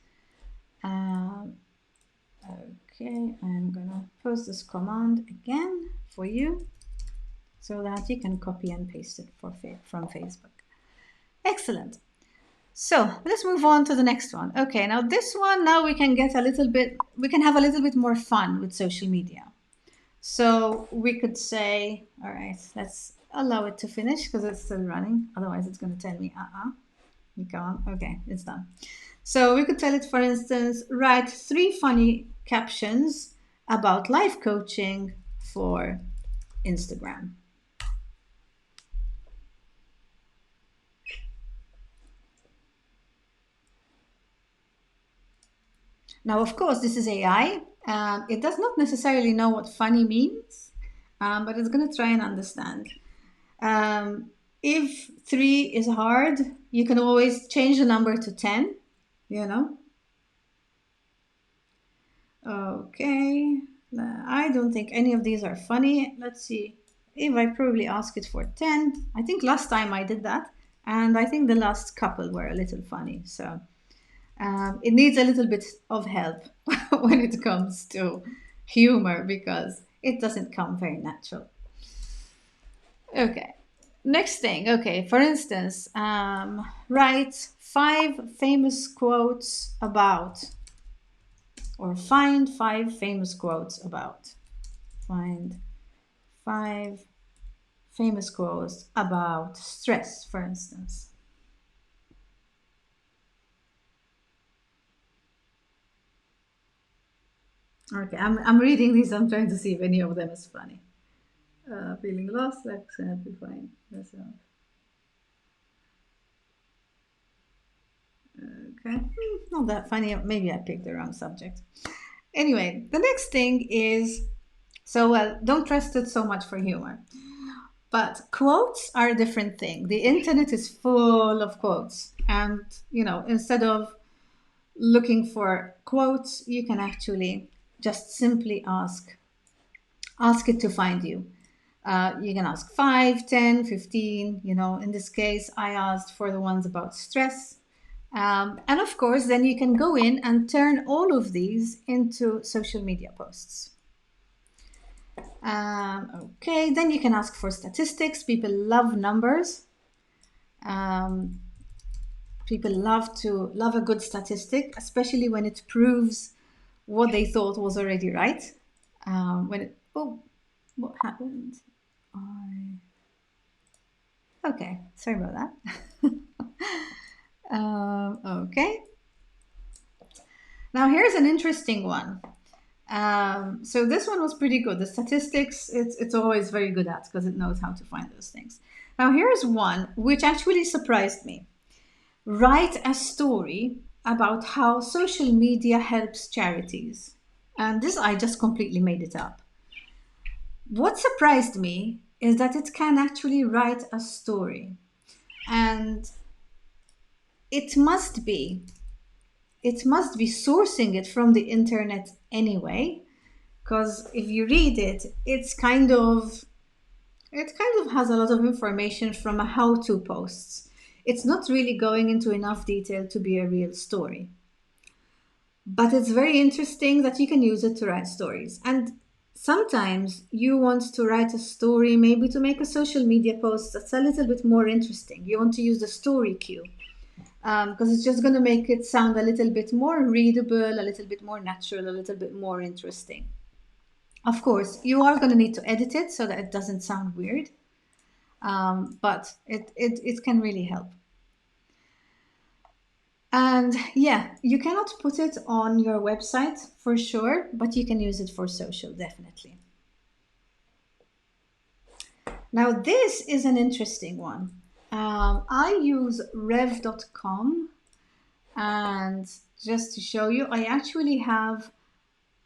Okay, I'm gonna post this command again for you so that you can copy and paste it from Facebook. Excellent. So let's move on to the next one. Okay, now this one, now we can have a little bit more fun with social media. So we could say, all right, let's allow it to finish because it's still running. Otherwise it's going to tell me, you can't. Okay, it's done. So we could tell it, for instance, write 3 funny captions about life coaching for Instagram. Now, of course, this is AI. It does not necessarily know what funny means, but it's going to try and understand. If 3 is hard, You can always change the number to 10, you know. Okay, I don't think any of these are funny. Let's see if I probably ask it for 10. I think last time I did that, and I think the last couple were a little funny. So it needs a little bit of help when it comes to humor because it doesn't come very natural. Okay. Next thing. Okay. For instance, write 5 famous quotes about, or find 5 famous quotes about. Find 5 famous quotes about stress, for instance. Okay. I'm reading these. I'm trying to see if any of them is funny. Feeling lost, like be fine. Yourself. Okay, not that funny. Maybe I picked the wrong subject. Anyway, the next thing is so well, don't trust it so much for humor. But quotes are a different thing. The internet is full of quotes. And, instead of looking for quotes, you can actually just simply ask it to find you. You can ask 5, 10, 15. In this case, I asked for the ones about stress. And of course, then you can go in and turn all of these into social media posts. Okay, then you can ask for statistics. People love numbers. Um, People love a good statistic, especially when it proves what they thought was already right. What happened? Okay, sorry about that. Okay. Now here's an interesting one. So this one was pretty good. The statistics, it's always very good at because it knows how to find those things. Now here's one which actually surprised me. Write a story about how social media helps charities. And this, I just completely made it up. What surprised me is that it can actually write a story. And it must be sourcing it from the internet anyway, because if you read it, it kind of has a lot of information from a how-to posts. It's not really going into enough detail to be a real story. But it's very interesting that you can use it to write stories. And sometimes you want to write a story, maybe to make a social media post that's a little bit more interesting. You want to use the story cue because it's just going to make it sound a little bit more readable, a little bit more natural, a little bit more interesting. Of course, you are going to need to edit it so that it doesn't sound weird, but it can really help. And yeah, you cannot put it on your website for sure, but you can use it for social, definitely. Now, this is an interesting one. I use rev.com, and just to show you, I actually have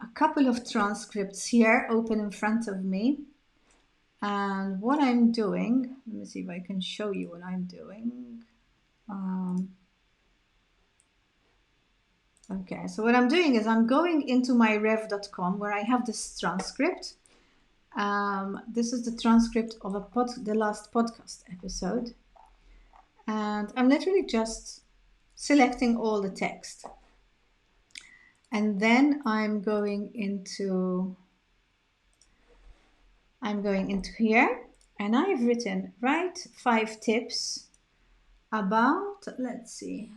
a couple of transcripts here open in front of me. And what I'm doing, let me see if I can show you what I'm doing. Okay, so what I'm doing is I'm going into my rev.com where I have this transcript. This is the transcript of the last podcast episode. And I'm literally just selecting all the text. And then I'm going into here, and I've written, write 5 tips about, let's see,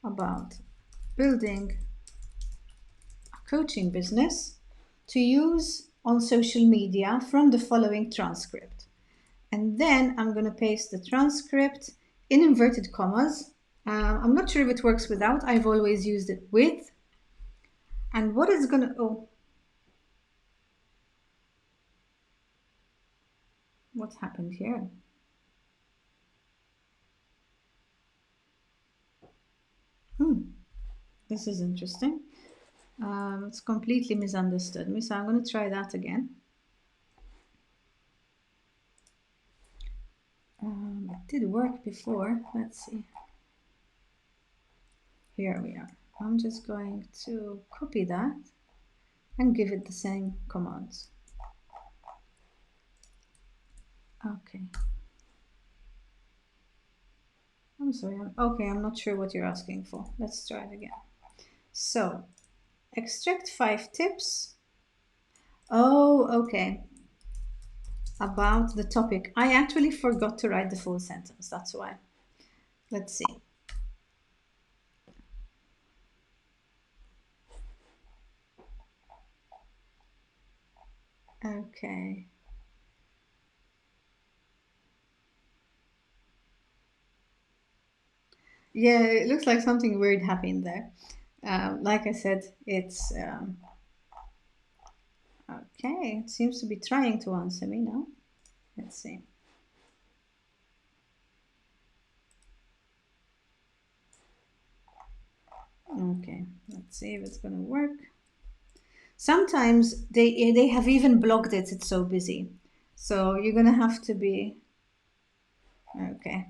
about building a coaching business to use on social media from the following transcript. And then I'm going to paste the transcript in inverted commas. I'm not sure if it works without. I've always used it with. And what is going to... what happened here? This is interesting. It's completely misunderstood me, so I'm going to try that again. did work before. Let's see. Here we are. I'm just going to copy that and give it the same commands. Okay. I'm sorry. Okay, I'm not sure what you're asking for. Let's try it again. So, extract 5 tips. Oh, okay. About the topic. I actually forgot to write the full sentence. That's why. Let's see. Okay. Yeah, it looks like something weird happened there. Like I said, it's okay. It seems to be trying to answer me now. Let's see. Okay, let's see if it's gonna work. Sometimes they have even blocked it. It's so busy. So you're gonna have to be okay.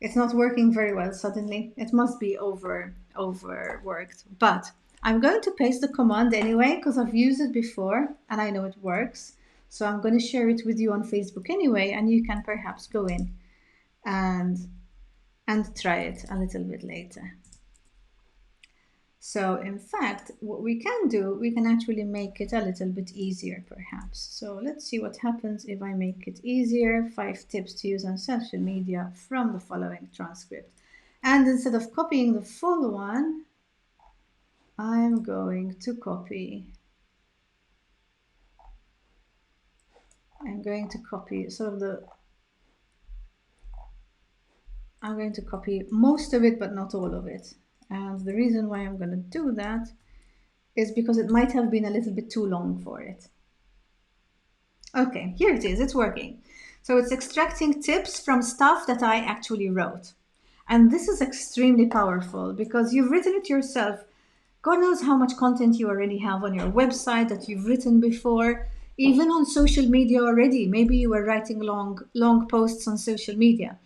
It's not working very well suddenly. It must be overworked. But I'm going to paste the command anyway because I've used it before and I know it works. So I'm going to share it with you on Facebook anyway, and you can perhaps go in and try it a little bit later. So in fact, what we can do, we can actually make it a little bit easier perhaps. So let's see what happens if I make it easier. 5 tips to use on social media from the following transcript. And instead of copying the full one, I'm going to copy sort of I'm going to copy most of it, but not all of it. And the reason why I'm going to do that is because it might have been a little bit too long for it. Okay, here it is, it's working. So it's extracting tips from stuff that I actually wrote. And this is extremely powerful because you've written it yourself. God knows how much content you already have on your website that you've written before, even on social media already. Maybe you were writing long posts on social media.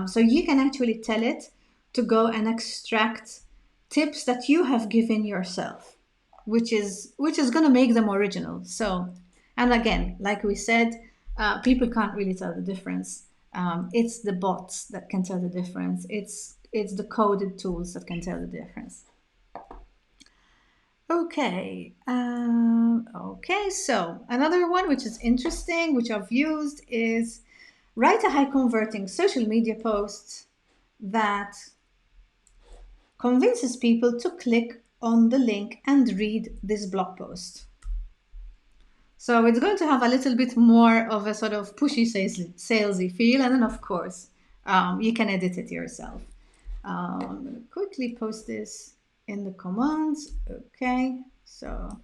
So you can actually tell it to go and extract tips that you have given yourself, which is going to make them original. So, and again, like we said, people can't really tell the difference. It's the bots that can tell the difference. It's the coded tools that can tell the difference. Okay. Okay. So another one which is interesting, which I've used, is write a high converting social media post that convinces people to click on the link and read this blog post. So it's going to have a little bit more of a sort of pushy salesy feel, and then of course you can edit it yourself. I'm going to quickly post this in the commands. Okay, so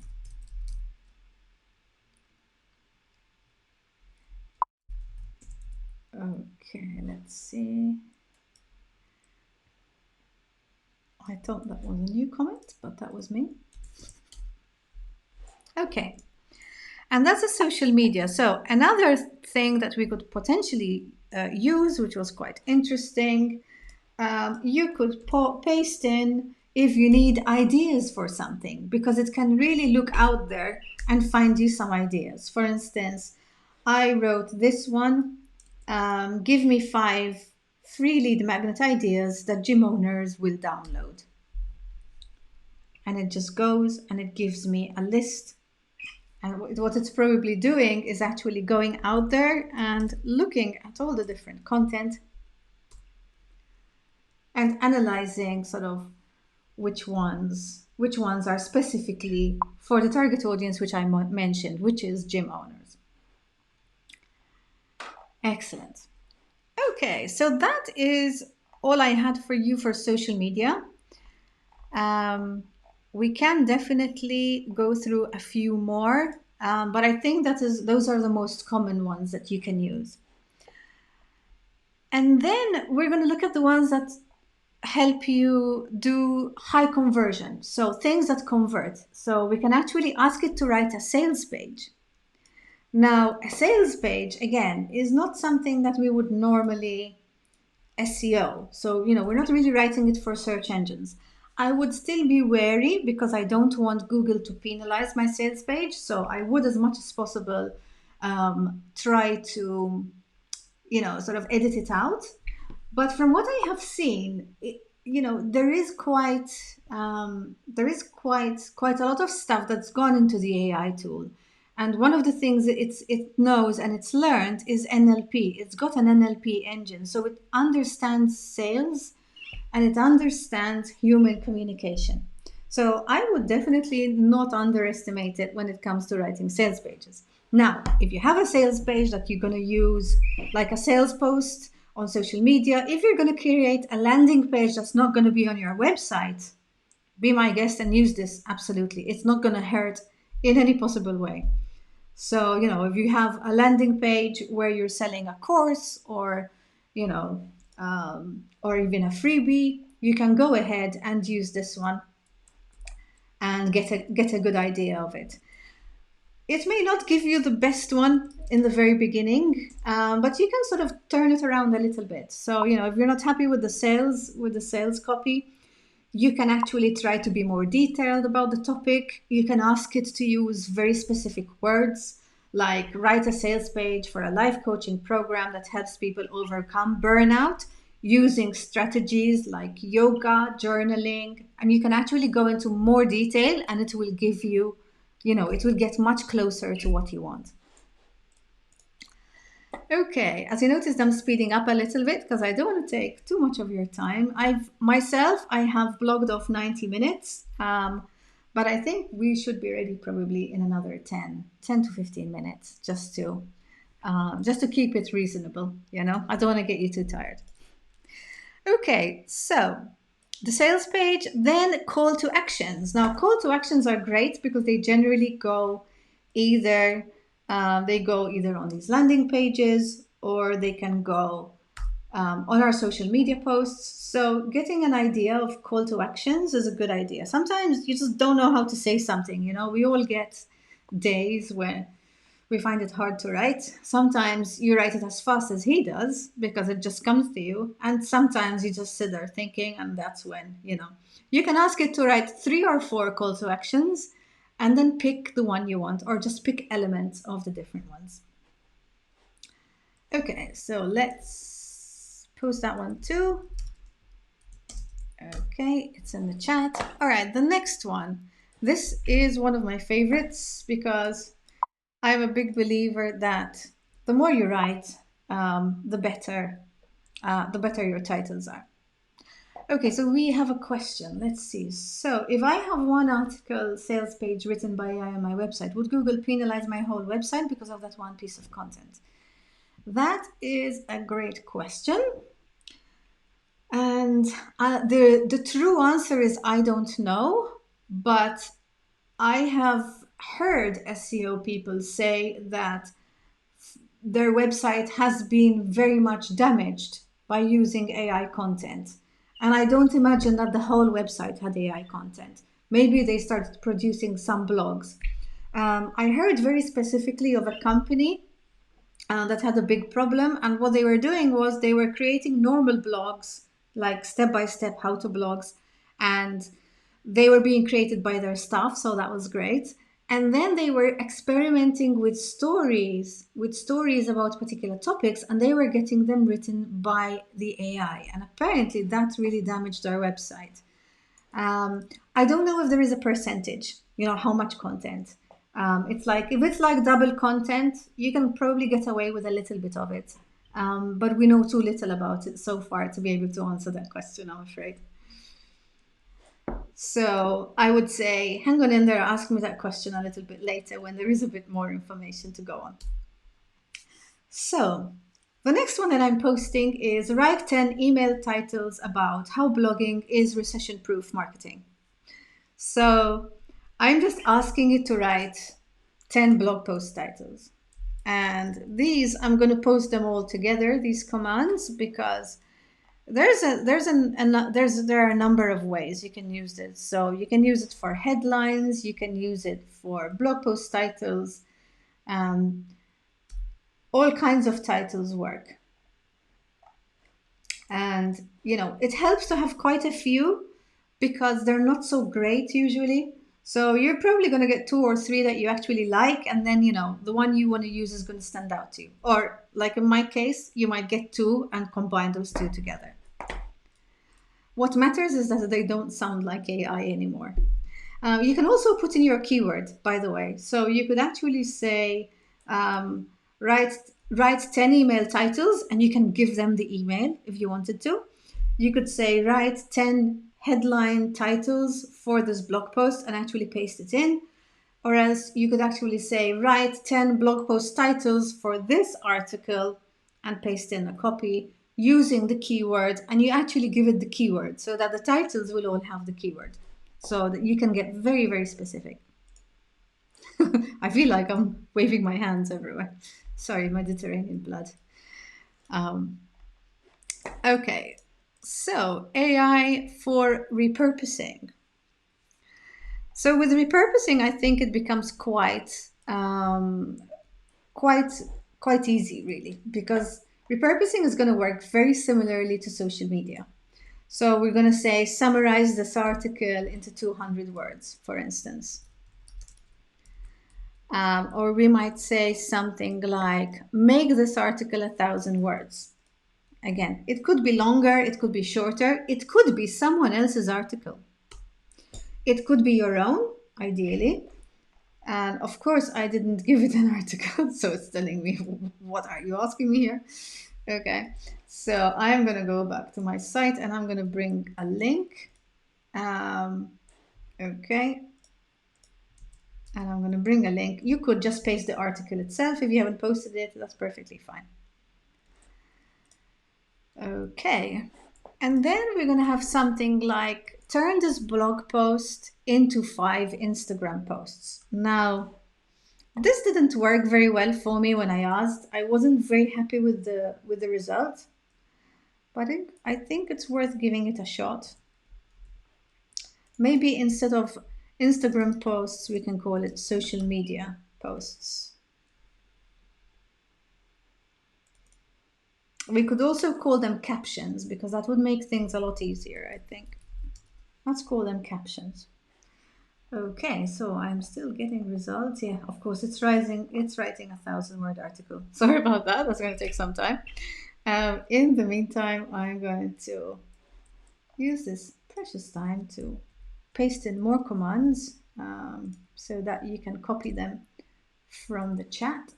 okay, let's see. I thought that was a new comment, but that was me. Okay, and that's a social media. So another thing that we could potentially use, which was quite interesting, you could paste in if you need ideas for something, because it can really look out there and find you some ideas. For instance, I wrote this one, give me 5 free lead magnet ideas that gym owners will download. And it just goes and it gives me a list. And what it's probably doing is actually going out there and looking at all the different content and analyzing sort of which ones are specifically for the target audience, which I mentioned, which is gym owners. Excellent. Okay, so that is all I had for you for social media. We can definitely go through a few more, but I think those are the most common ones that you can use. And then we're going to look at the ones that help you do high conversion. So things that convert. So we can actually ask it to write a sales page. Now, a sales page, again, is not something that we would normally SEO. So, we're not really writing it for search engines. I would still be wary because I don't want Google to penalize my sales page. So I would, as much as possible, try to, sort of edit it out. But from what I have seen, there is quite a lot of stuff that's gone into the AI tool. And one of the things that it knows and it's learned is NLP. It's got an NLP engine, so it understands sales and it understands human communication. So I would definitely not underestimate it when it comes to writing sales pages. Now, if you have a sales page that you're going to use like a sales post on social media, if you're going to create a landing page that's not going to be on your website, be my guest and use this. Absolutely. It's not going to hurt in any possible way. So, if you have a landing page where you're selling a course or, or even a freebie, you can go ahead and use this one and get a good idea of it. It may not give you the best one in the very beginning, but you can sort of turn it around a little bit. So, if you're not happy with the sales copy, you can actually try to be more detailed about the topic. You can ask it to use very specific words, like write a sales page for a life coaching program that helps people overcome burnout using strategies like yoga, journaling. And you can actually go into more detail and it will give you, it will get much closer to what you want. Okay, as you noticed, I'm speeding up a little bit because I don't want to take too much of your time. I have blogged off 90 minutes, but I think we should be ready probably in another 10 to 15 minutes, just to keep it reasonable. I don't want to get you too tired. Okay, so the sales page, then call to actions. Now, call to actions are great because they generally go either on these landing pages or they can go on our social media posts. So getting an idea of call to actions is a good idea. Sometimes you just don't know how to say something. We all get days when we find it hard to write. Sometimes you write it as fast as he does because it just comes to you. And sometimes you just sit there thinking, and that's when, you can ask it to write 3 or 4 call to actions and then pick the one you want, or just pick elements of the different ones. Okay, so let's post that one too. Okay, it's in the chat. All right, the next one. This is one of my favorites because I'm a big believer that the more you write, the better your titles are. Okay, so we have a question. Let's see. So if I have one article sales page written by AI on my website, would Google penalize my whole website because of that one piece of content? That is a great question. And the true answer is I don't know, but I have heard SEO people say that their website has been very much damaged by using AI content. And I don't imagine that the whole website had AI content. Maybe they started producing some blogs. I heard very specifically of a company that had a big problem. And what they were doing was they were creating normal blogs, like step-by-step how-to blogs. And they were being created by their staff, so that was great. And then they were experimenting with stories about particular topics, and they were getting them written by the AI. And apparently that really damaged their website. I don't know if there is a percentage, how much content. If it's like double content, you can probably get away with a little bit of it. But we know too little about it so far to be able to answer that question, I'm afraid. So I would say, hang on in there, ask me that question a little bit later when there is a bit more information to go on. So the next one that I'm posting is write 10 email titles about how blogging is recession-proof marketing. So I'm just asking it to write 10 blog post titles. And these, I'm going to post them all together, these commands, because there are a number of ways you can use this. So you can use it for headlines, you can use it for blog post titles, all kinds of titles work. And, it helps to have quite a few because they're not so great usually. So you're probably going to get two or three that you actually like. And then, the one you want to use is going to stand out to you. Or, like in my case, you might get two and combine those two together. What matters is that they don't sound like AI anymore. You can also put in your keyword, by the way. So you could actually say, um, write, write 10 email titles, and you can give them the email if you wanted to. You could say, write 10 headline titles for this blog post and actually paste it in. Or else you could actually say, write 10 blog post titles for this article and paste in a copy using the keyword. And you actually give it the keyword so that the titles will all have the keyword so that you can get very, very specific. I feel like I'm waving my hands everywhere. Sorry, Mediterranean blood. Um, okay, so AI for repurposing. So with repurposing, I think it becomes quite quite easy, really, because repurposing is going to work very similarly to social media. So we're going to say summarize this article into 200 words, for instance. Or we might say something like make this article 1,000 words. Again, it could be longer, it could be shorter, it could be someone else's article. It could be your own, ideally. And of course, I didn't give it an article, so it's telling me, what are you asking me here? Okay, so I'm going to go back to my site and I'm going to bring a link. Okay, and I'm going to bring a link. You could just paste the article itself. If you haven't posted it, that's perfectly fine. Okay, and then we're going to have something like turn this blog post into 5 Instagram posts. Now, this didn't work very well for me when I asked. I wasn't very happy with the result, but I think it's worth giving it a shot. Maybe instead of Instagram posts, we can call it social media posts. We could also call them captions because that would make things a lot easier, I think. Let's call them captions. Okay, so I'm still getting results. Yeah, of course, it's writing a 1,000-word article. Sorry about that. That's going to take some time. In the meantime, I'm going to use this precious time to paste in more commands so that you can copy them from the chat.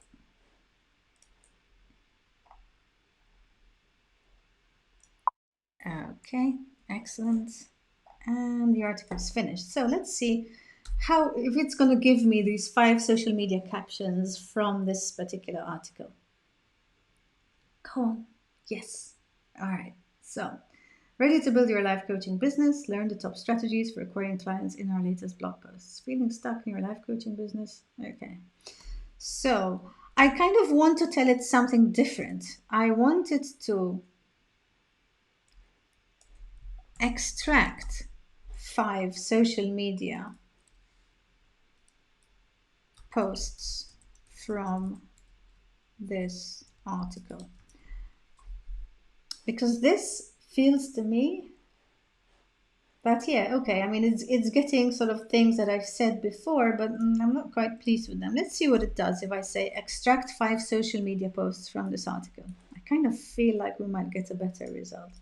Okay, excellent. And the article is finished. So let's see if it's going to give me these 5 social media captions from this particular article. Come on. Yes. All right. So, ready to build your life coaching business? Learn the top strategies for acquiring clients in our latest blog posts. Feeling stuck in your life coaching business? Okay. So, I kind of want to tell it something different. I want it to extract 5 social media posts from this article. Because this feels to me that, yeah, okay, I mean, it's getting sort of things that I've said before, but I'm not quite pleased with them. Let's see what it does if I say extract 5 social media posts from this article. I kind of feel like we might get a better result.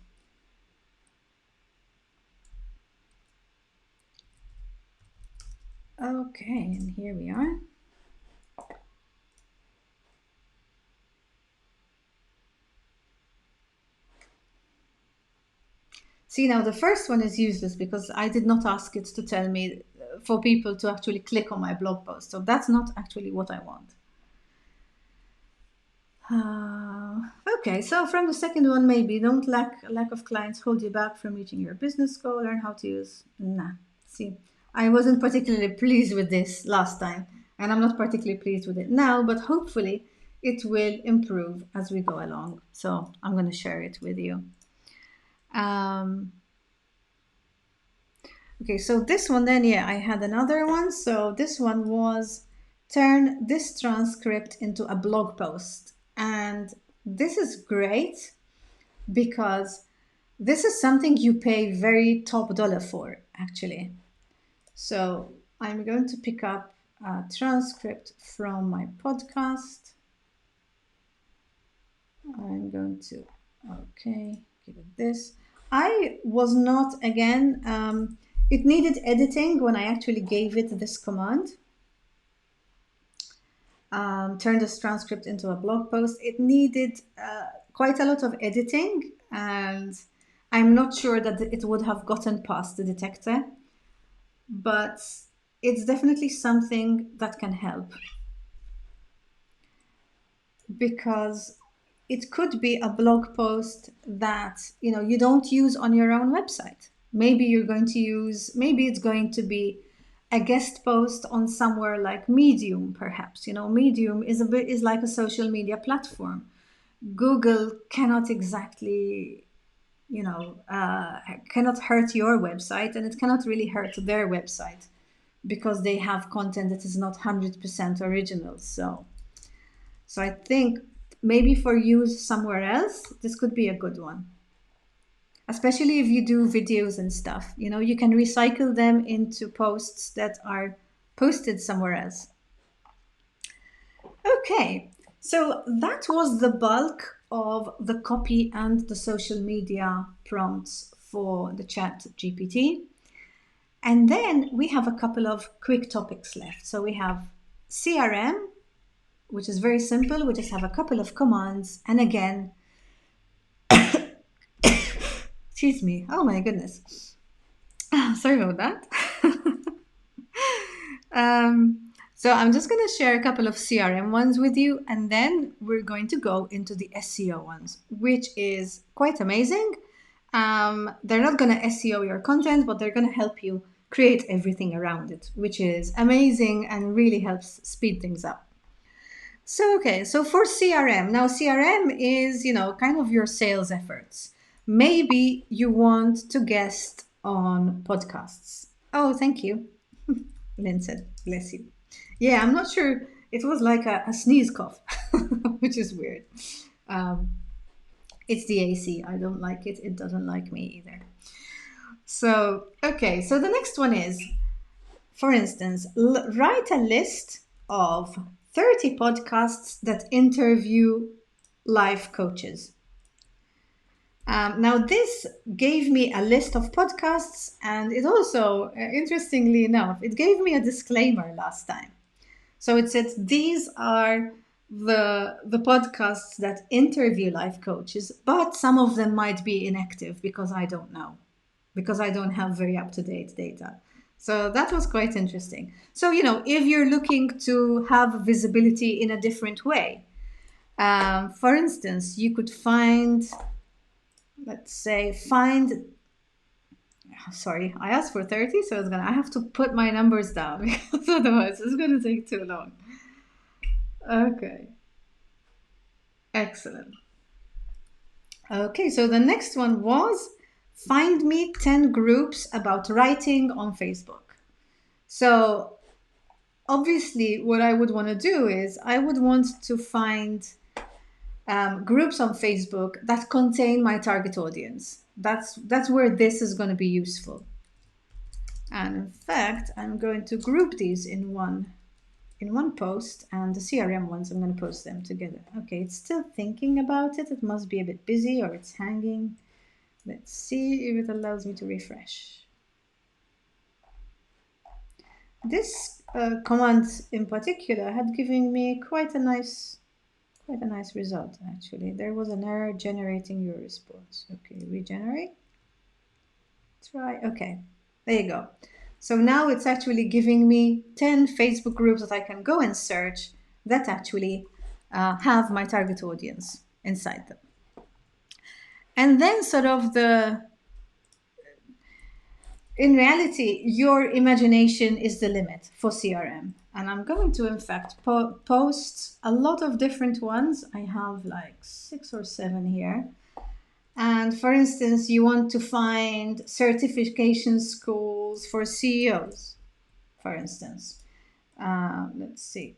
Okay, and here we are. See, now the first one is useless because I did not ask it to tell me for people to actually click on my blog post. So that's not actually what I want. Okay, so from the second one, maybe don't lack of clients hold you back from reaching your business goal. Learn how to use. Nah, see, I wasn't particularly pleased with this last time, and I'm not particularly pleased with it now, but hopefully it will improve as we go along. So I'm going to share it with you. Okay, so this one then, yeah, I had another one. So this one was turn this transcript into a blog post. And this is great because This is something you pay very top dollar for, actually. So I'm going to pick up a transcript from my podcast. I'm going to, okay, give it this. I was not, again, it needed editing when I actually gave it this command. Turn this transcript into a blog post. It needed quite a lot of editing, and I'm not sure that it would have gotten past the detector, but it's definitely something that can help, because it could be a blog post that you don't use on your own website. Maybe you're going to use, maybe it's going to be a guest post on somewhere like Medium, perhaps. Medium is like a social media platform. Google cannot exactly, cannot hurt your website, and it cannot really hurt their website, because they have content that is not 100% original. So I think maybe for use somewhere else, this could be a good one. Especially if you do videos and stuff, you can recycle them into posts that are posted somewhere else. Okay, so that was the bulk of the copy and the social media prompts for the Chat GPT. And then we have a couple of quick topics left. So we have CRM, which is very simple. We just have a couple of commands. And again, excuse me. Oh my goodness. Sorry about that. So I'm just going to share a couple of CRM ones with you, and then we're going to go into the SEO ones, which is quite amazing. They're not going to SEO your content, but they're going to help you create everything around it, which is amazing and really helps speed things up. So, okay, so for CRM, now CRM is, kind of your sales efforts. Maybe you want to guest on podcasts. Oh, thank you. Lynn said, bless you. Yeah, I'm not sure. It was like a sneeze cough, which is weird. Um, it's the AC. I don't like it. It doesn't like me either. So, okay, so the next one is, for instance, write a list of 30 podcasts that interview life coaches. Now, this gave me a list of podcasts, and it also, interestingly enough, it gave me a disclaimer last time. So it said these are the podcasts that interview life coaches, but some of them might be inactive because I don't know, because I don't have very up-to-date data. So that was quite interesting. So, if you're looking to have visibility in a different way, for instance, you could find, let's say, sorry, I asked for 30, so I have to put my numbers down because otherwise it's gonna take too long. Okay, excellent. Okay, so the next one was find me 10 groups about writing on Facebook. So obviously what I would want to do is I would want to find groups on Facebook that contain my target audience. That's where this is going to be useful. And in fact, I'm going to group these in one post, and the CRM ones, I'm going to post them together. Okay, it's still thinking about it. It must be a bit busy or it's hanging. Let's see if it allows me to refresh. This command in particular had given me quite a nice result, actually. There was an error generating your response. Okay, regenerate. Try. Okay, there you go. So now it's actually giving me 10 Facebook groups that I can go and search that actually have my target audience inside them. And then sort of in reality, your imagination is the limit for CRM. And I'm going to, in fact, post a lot of different ones. I have like 6 or 7 here. And for instance, you want to find certification schools for CEOs, for instance. Let's see.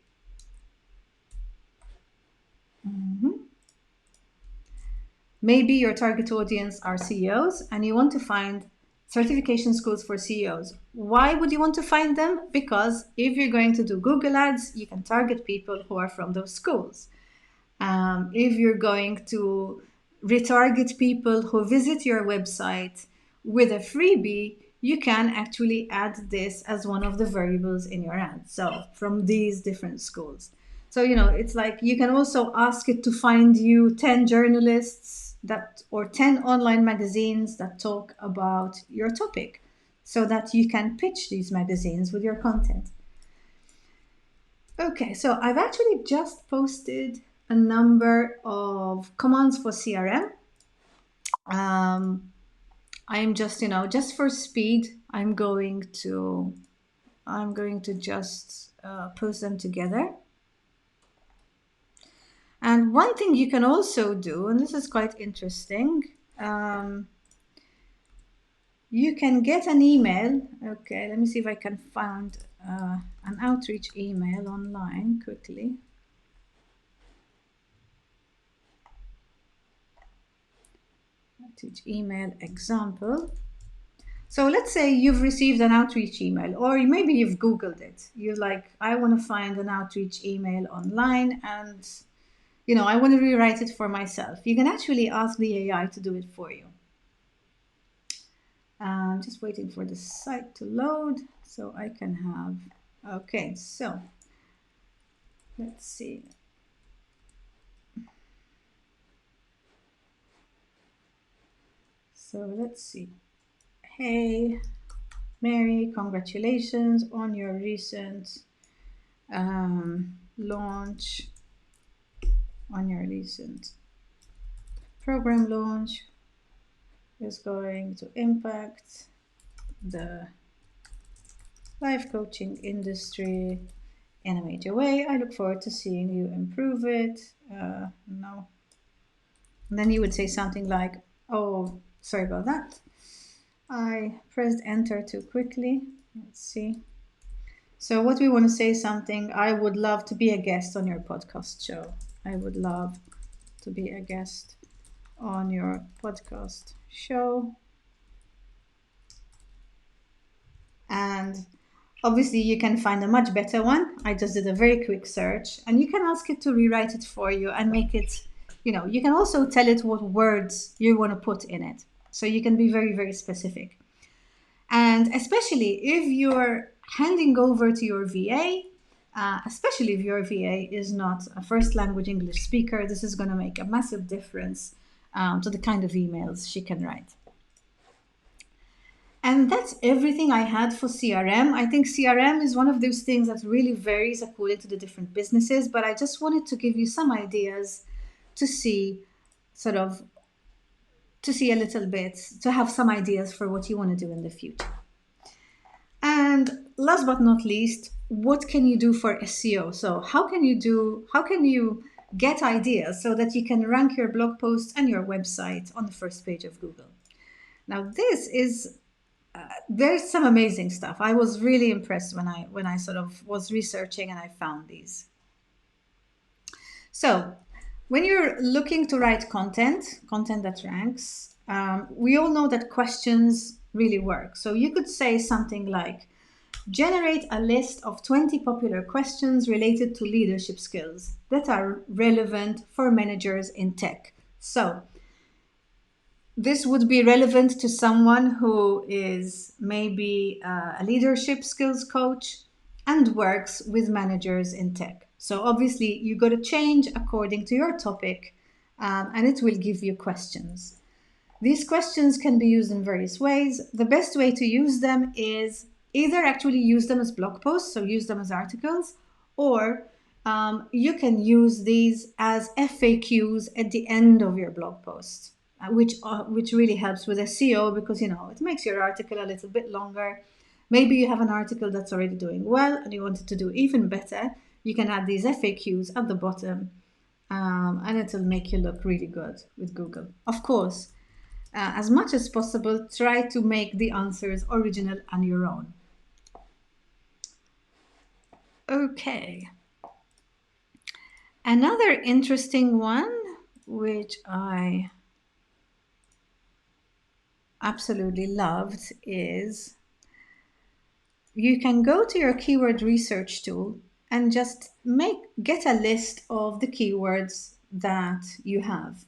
Maybe your target audience are CEOs and you want to find certification schools for CEOs. Why would you want to find them? Because if you're going to do Google Ads, you can target people who are from those schools. If you're going to retarget people who visit your website with a freebie, you can actually add this as one of the variables in your ad. So from these different schools. So, it's like you can also ask it to find you 10 journalists or 10 online magazines that talk about your topic so that you can pitch these magazines with your content. Okay, so I've actually just posted a number of commands for CRM. I'm just for speed, I'm going to just post them together. And one thing you can also do, and this is quite interesting, you can get an email. Okay, let me see if I can find an outreach email online quickly. Outreach email example. So let's say you've received an outreach email, or maybe you've Googled it. You're like, I want to find an outreach email online and, I want to rewrite it for myself. You can actually ask the AI to do it for you. I'm just waiting for the site to load so I can have, okay, so let's see. So let's see. Hey, Mary, congratulations on your recent launch, on your recent program launch is going to impact the life coaching industry in a major way. I look forward to seeing you improve it. No. And then you would say something like, oh, sorry about that. I pressed enter too quickly. Let's see. So what we want to say something, I would love to be a guest on your podcast show. I would love to be a guest on your podcast show. And obviously you can find a much better one. I just did a very quick search, and you can ask it to rewrite it for you and make it, you can also tell it what words you want to put in it. So you can be very, very specific. And especially if you're handing over to your VA, especially if your VA is not a first language English speaker, this is going to make a massive difference to the kind of emails she can write. And that's everything I had for CRM. I think CRM is one of those things that really varies according to the different businesses, but I just wanted to give you some ideas to see a little bit, to have some ideas for what you want to do in the future. And last but not least, what can you do for SEO? So how can you get ideas so that you can rank your blog posts and your website on the first page of Google? Now, there's some amazing stuff. I was really impressed when I sort of was researching and I found these. So when you're looking to write content that ranks, we all know that questions really work. So you could say something like, generate a list of 20 popular questions related to leadership skills that are relevant for managers in tech. So this would be relevant to someone who is maybe a leadership skills coach and works with managers in tech. So obviously you got to change according to your topic, and it will give you questions. These questions can be used in various ways. The best way to use them is either actually use them as blog posts, so use them as articles, or you can use these as FAQs at the end of your blog post, which really helps with SEO because, it makes your article a little bit longer. Maybe you have an article that's already doing well and you want it to do even better. You can add these FAQs at the bottom, and it'll make you look really good with Google. Of course, as much as possible, try to make the answers original and your own. Okay. Another interesting one, which I absolutely loved is you can go to your keyword research tool and just get a list of the keywords that you have.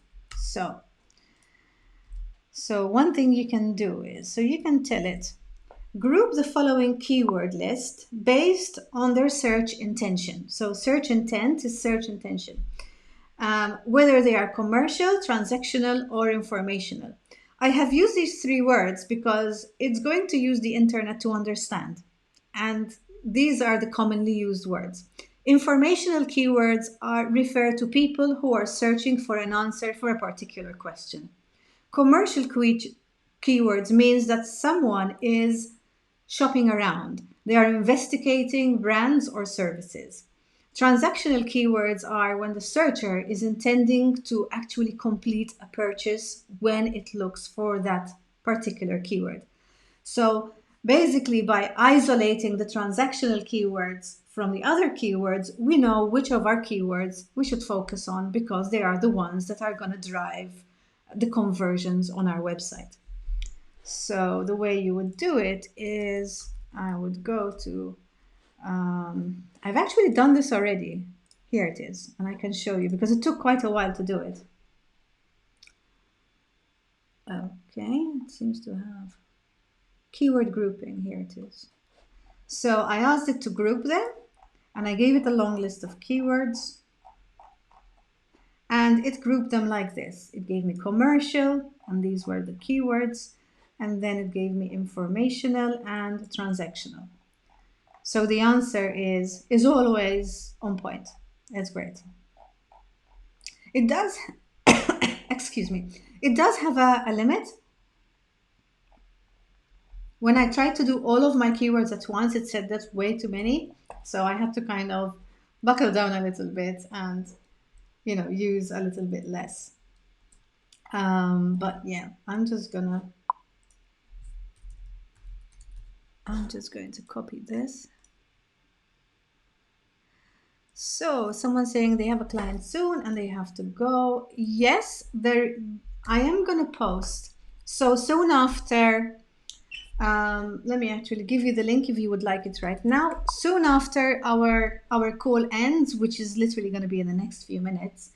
So one thing you can do is, so you can tell it, group the following keyword list based on their search intention. So search intent is search intention. Whether they are commercial, transactional, or informational. I have used these three words because it's going to use the internet to understand. And these are the commonly used words. Informational keywords refer to people who are searching for an answer for a particular question. Commercial keywords means that someone is shopping around. They are investigating brands or services. Transactional keywords are when the searcher is intending to actually complete a purchase when it looks for that particular keyword. So basically, by isolating the transactional keywords from the other keywords, we know which of our keywords we should focus on because they are the ones that are going to drive the conversions on our website. So the way you would do it is I would go to, I've actually done this already. Here it is, and I can show you because it took quite a while to do it. Okay, it seems to have keyword grouping. Here it is. So I asked it to group them, and I gave it a long list of keywords, and it grouped them like this. It gave me commercial, and these were the keywords, and then it gave me informational and transactional. So the answer is always on point. That's great. It does, excuse me, it does have a limit. When I tried to do all of my keywords at once, it said that's way too many. So I had to kind of buckle down a little bit and, use a little bit less. But yeah, I'm just going to copy this. So someone's saying they have a client soon and they have to go. Yes, I am going to post. So soon after, let me actually give you the link if you would like it right now. Soon after our call ends, which is literally going to be in the next few minutes,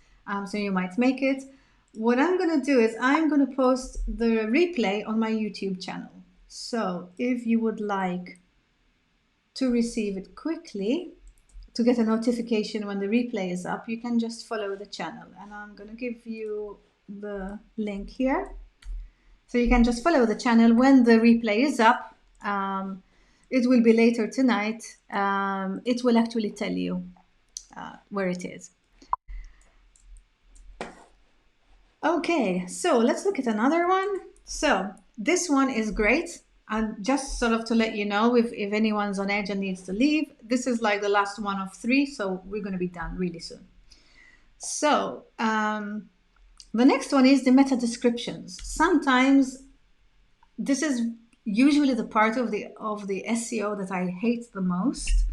so you might make it. What I'm going to do is I'm going to post the replay on my YouTube channel. So if you would like to receive it quickly, to get a notification when the replay is up, you can just follow the channel. And I'm going to give you the link here. So you can just follow the channel when the replay is up. It will be later tonight. It will actually tell you where it is. Okay, so let's look at another one. So this one is great. And just sort of to let you know, if anyone's on edge and needs to leave, this is like the last one of 3, so we're going to be done really soon. So the next one is the meta descriptions. Sometimes this is usually the part of the SEO that I hate the most.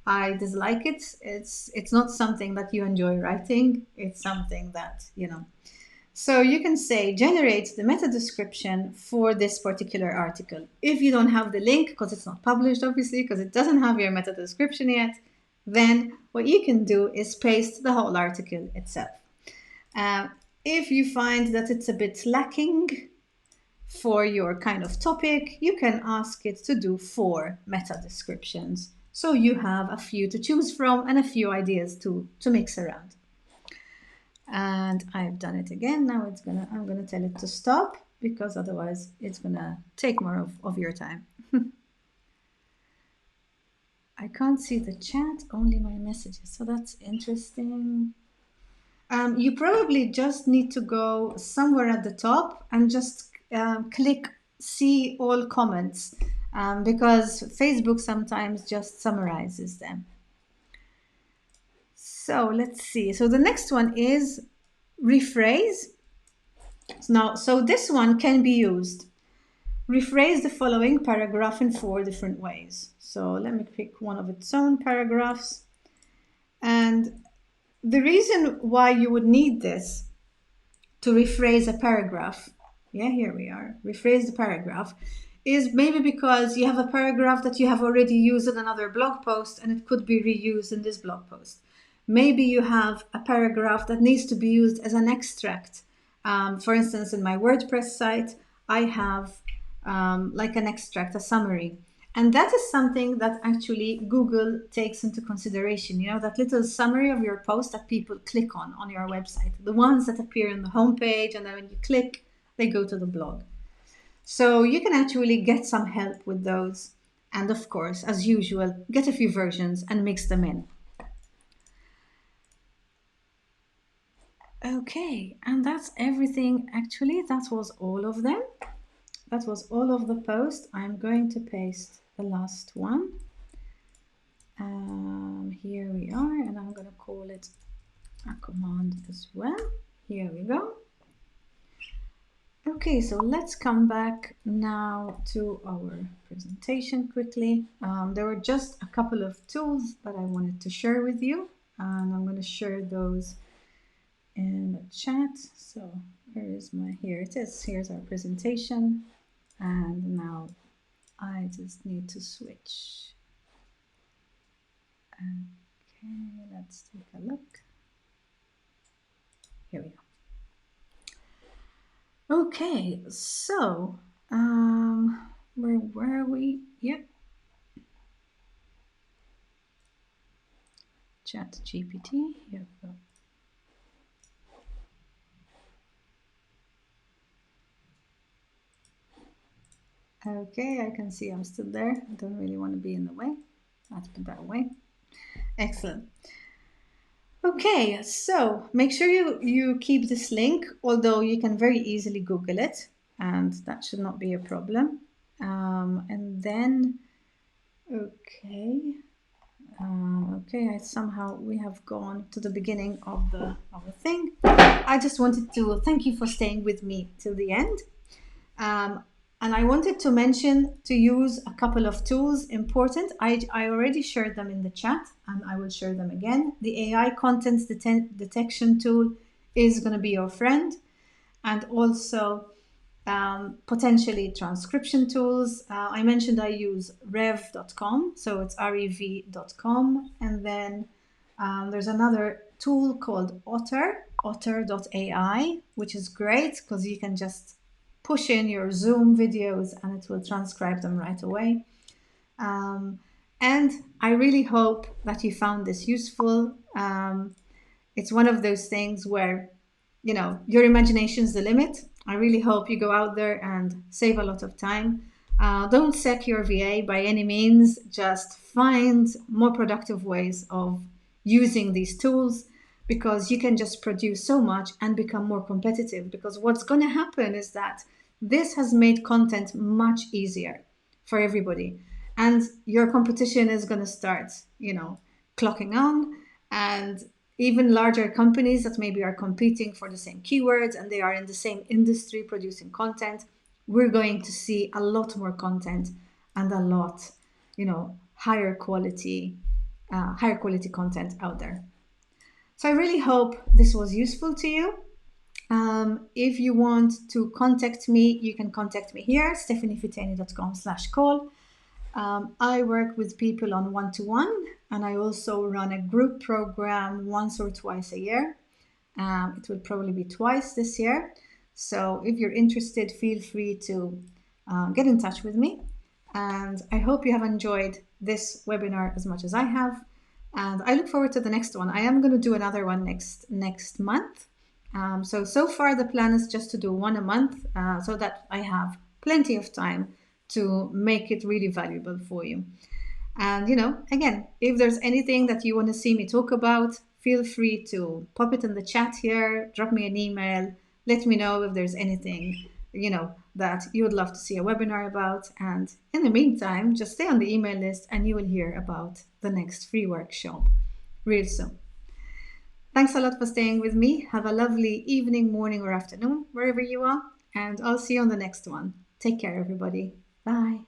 I dislike it. It's not something that you enjoy writing. It's something that, So you can say, generate the meta description for this particular article. If you don't have the link, because it's not published, obviously, because it doesn't have your meta description yet, then what you can do is paste the whole article itself. If you find that it's a bit lacking for your kind of topic, you can ask it to do 4 meta descriptions. So you have a few to choose from and a few ideas to mix around. And I've done it again. Now I'm gonna tell it to stop because otherwise it's gonna take more of your time. I can't see the chat, only my messages. So that's interesting. You probably just need to go somewhere at the top and just click see all comments because Facebook sometimes just summarizes them. So let's see. So the next one is rephrase. Now, so this one can be used. Rephrase the following paragraph in 4 different ways. So let me pick one of its own paragraphs. And the reason why you would need this to rephrase a paragraph Yeah, here we are. Rephrase the paragraph is maybe because you have a paragraph that you have already used in another blog post and it could be reused in this blog post. Maybe you have a paragraph that needs to be used as an extract. For instance, in my WordPress site, I have like an extract, a summary. And that is something that actually Google takes into consideration. You know, that little summary of your post that people click on your website, the ones that appear on the homepage, and then when you click, they go to the blog. So you can actually get some help with those. And of course, as usual, get a few versions and mix them in. Okay, and that's everything actually. That was all of them. That was all of the post. I'm going to paste the last one. Here we are, and I'm going to call it a command as well. Here we go. Okay, so let's come back now to our presentation quickly. There were just a couple of tools that I wanted to share with you, and I'm going to share those in the chat. So where is here it is. Here's our presentation. And now I just need to switch. Okay, let's take a look. Here we go. Okay, so where were we? Yep. ChatGPT. Here we go. Okay, I can see I'm still there. I don't really want to be in the way. Let's put that away. Excellent. Okay, so make sure you keep this link, although you can very easily Google it, and that should not be a problem. And then, okay, somehow we have gone to the beginning of the thing. I just wanted to thank you for staying with me till the end. And I wanted to mention to use a couple of tools, important. I already shared them in the chat and I will share them again. The AI content detection tool is going to be your friend. And also potentially transcription tools. I mentioned I use rev.com, so it's rev.com. And then there's another tool called otter.ai, which is great because you can just push in your Zoom videos and it will transcribe them right away. And I really hope that you found this useful. It's one of those things where, you know, your imagination is the limit. I really hope you go out there and save a lot of time. Don't sack your VA by any means. Just find more productive ways of using these tools, because you can just produce so much and become more competitive. Because what's going to happen is that this has made content much easier for everybody. And your competition is going to start, you know, clocking on. And even larger companies that maybe are competing for the same keywords and they are in the same industry producing content, we're going to see a lot more content and a lot, you know, higher quality content out there. So I really hope this was useful to you. If you want to contact me, you can contact me here, stephaniefitani.com/call. I work with people on one-to-one, and I also run a group program once or twice a year. It will probably be twice this year. So if you're interested, feel free to get in touch with me. And I hope you have enjoyed this webinar as much as I have. And I look forward to the next one. I am going to do another one next month. So far the plan is just to do one a month, so that I have plenty of time to make it really valuable for you. And, you know, again, if there's anything that you want to see me talk about, feel free to pop it in the chat here, drop me an email, let me know if there's anything, you know, that you would love to see a webinar about. And in the meantime, just stay on the email list and you will hear about the next free workshop real soon. Thanks a lot for staying with me. Have a lovely evening, morning, or afternoon, wherever you are. And I'll see you on the next one. Take care, everybody. Bye.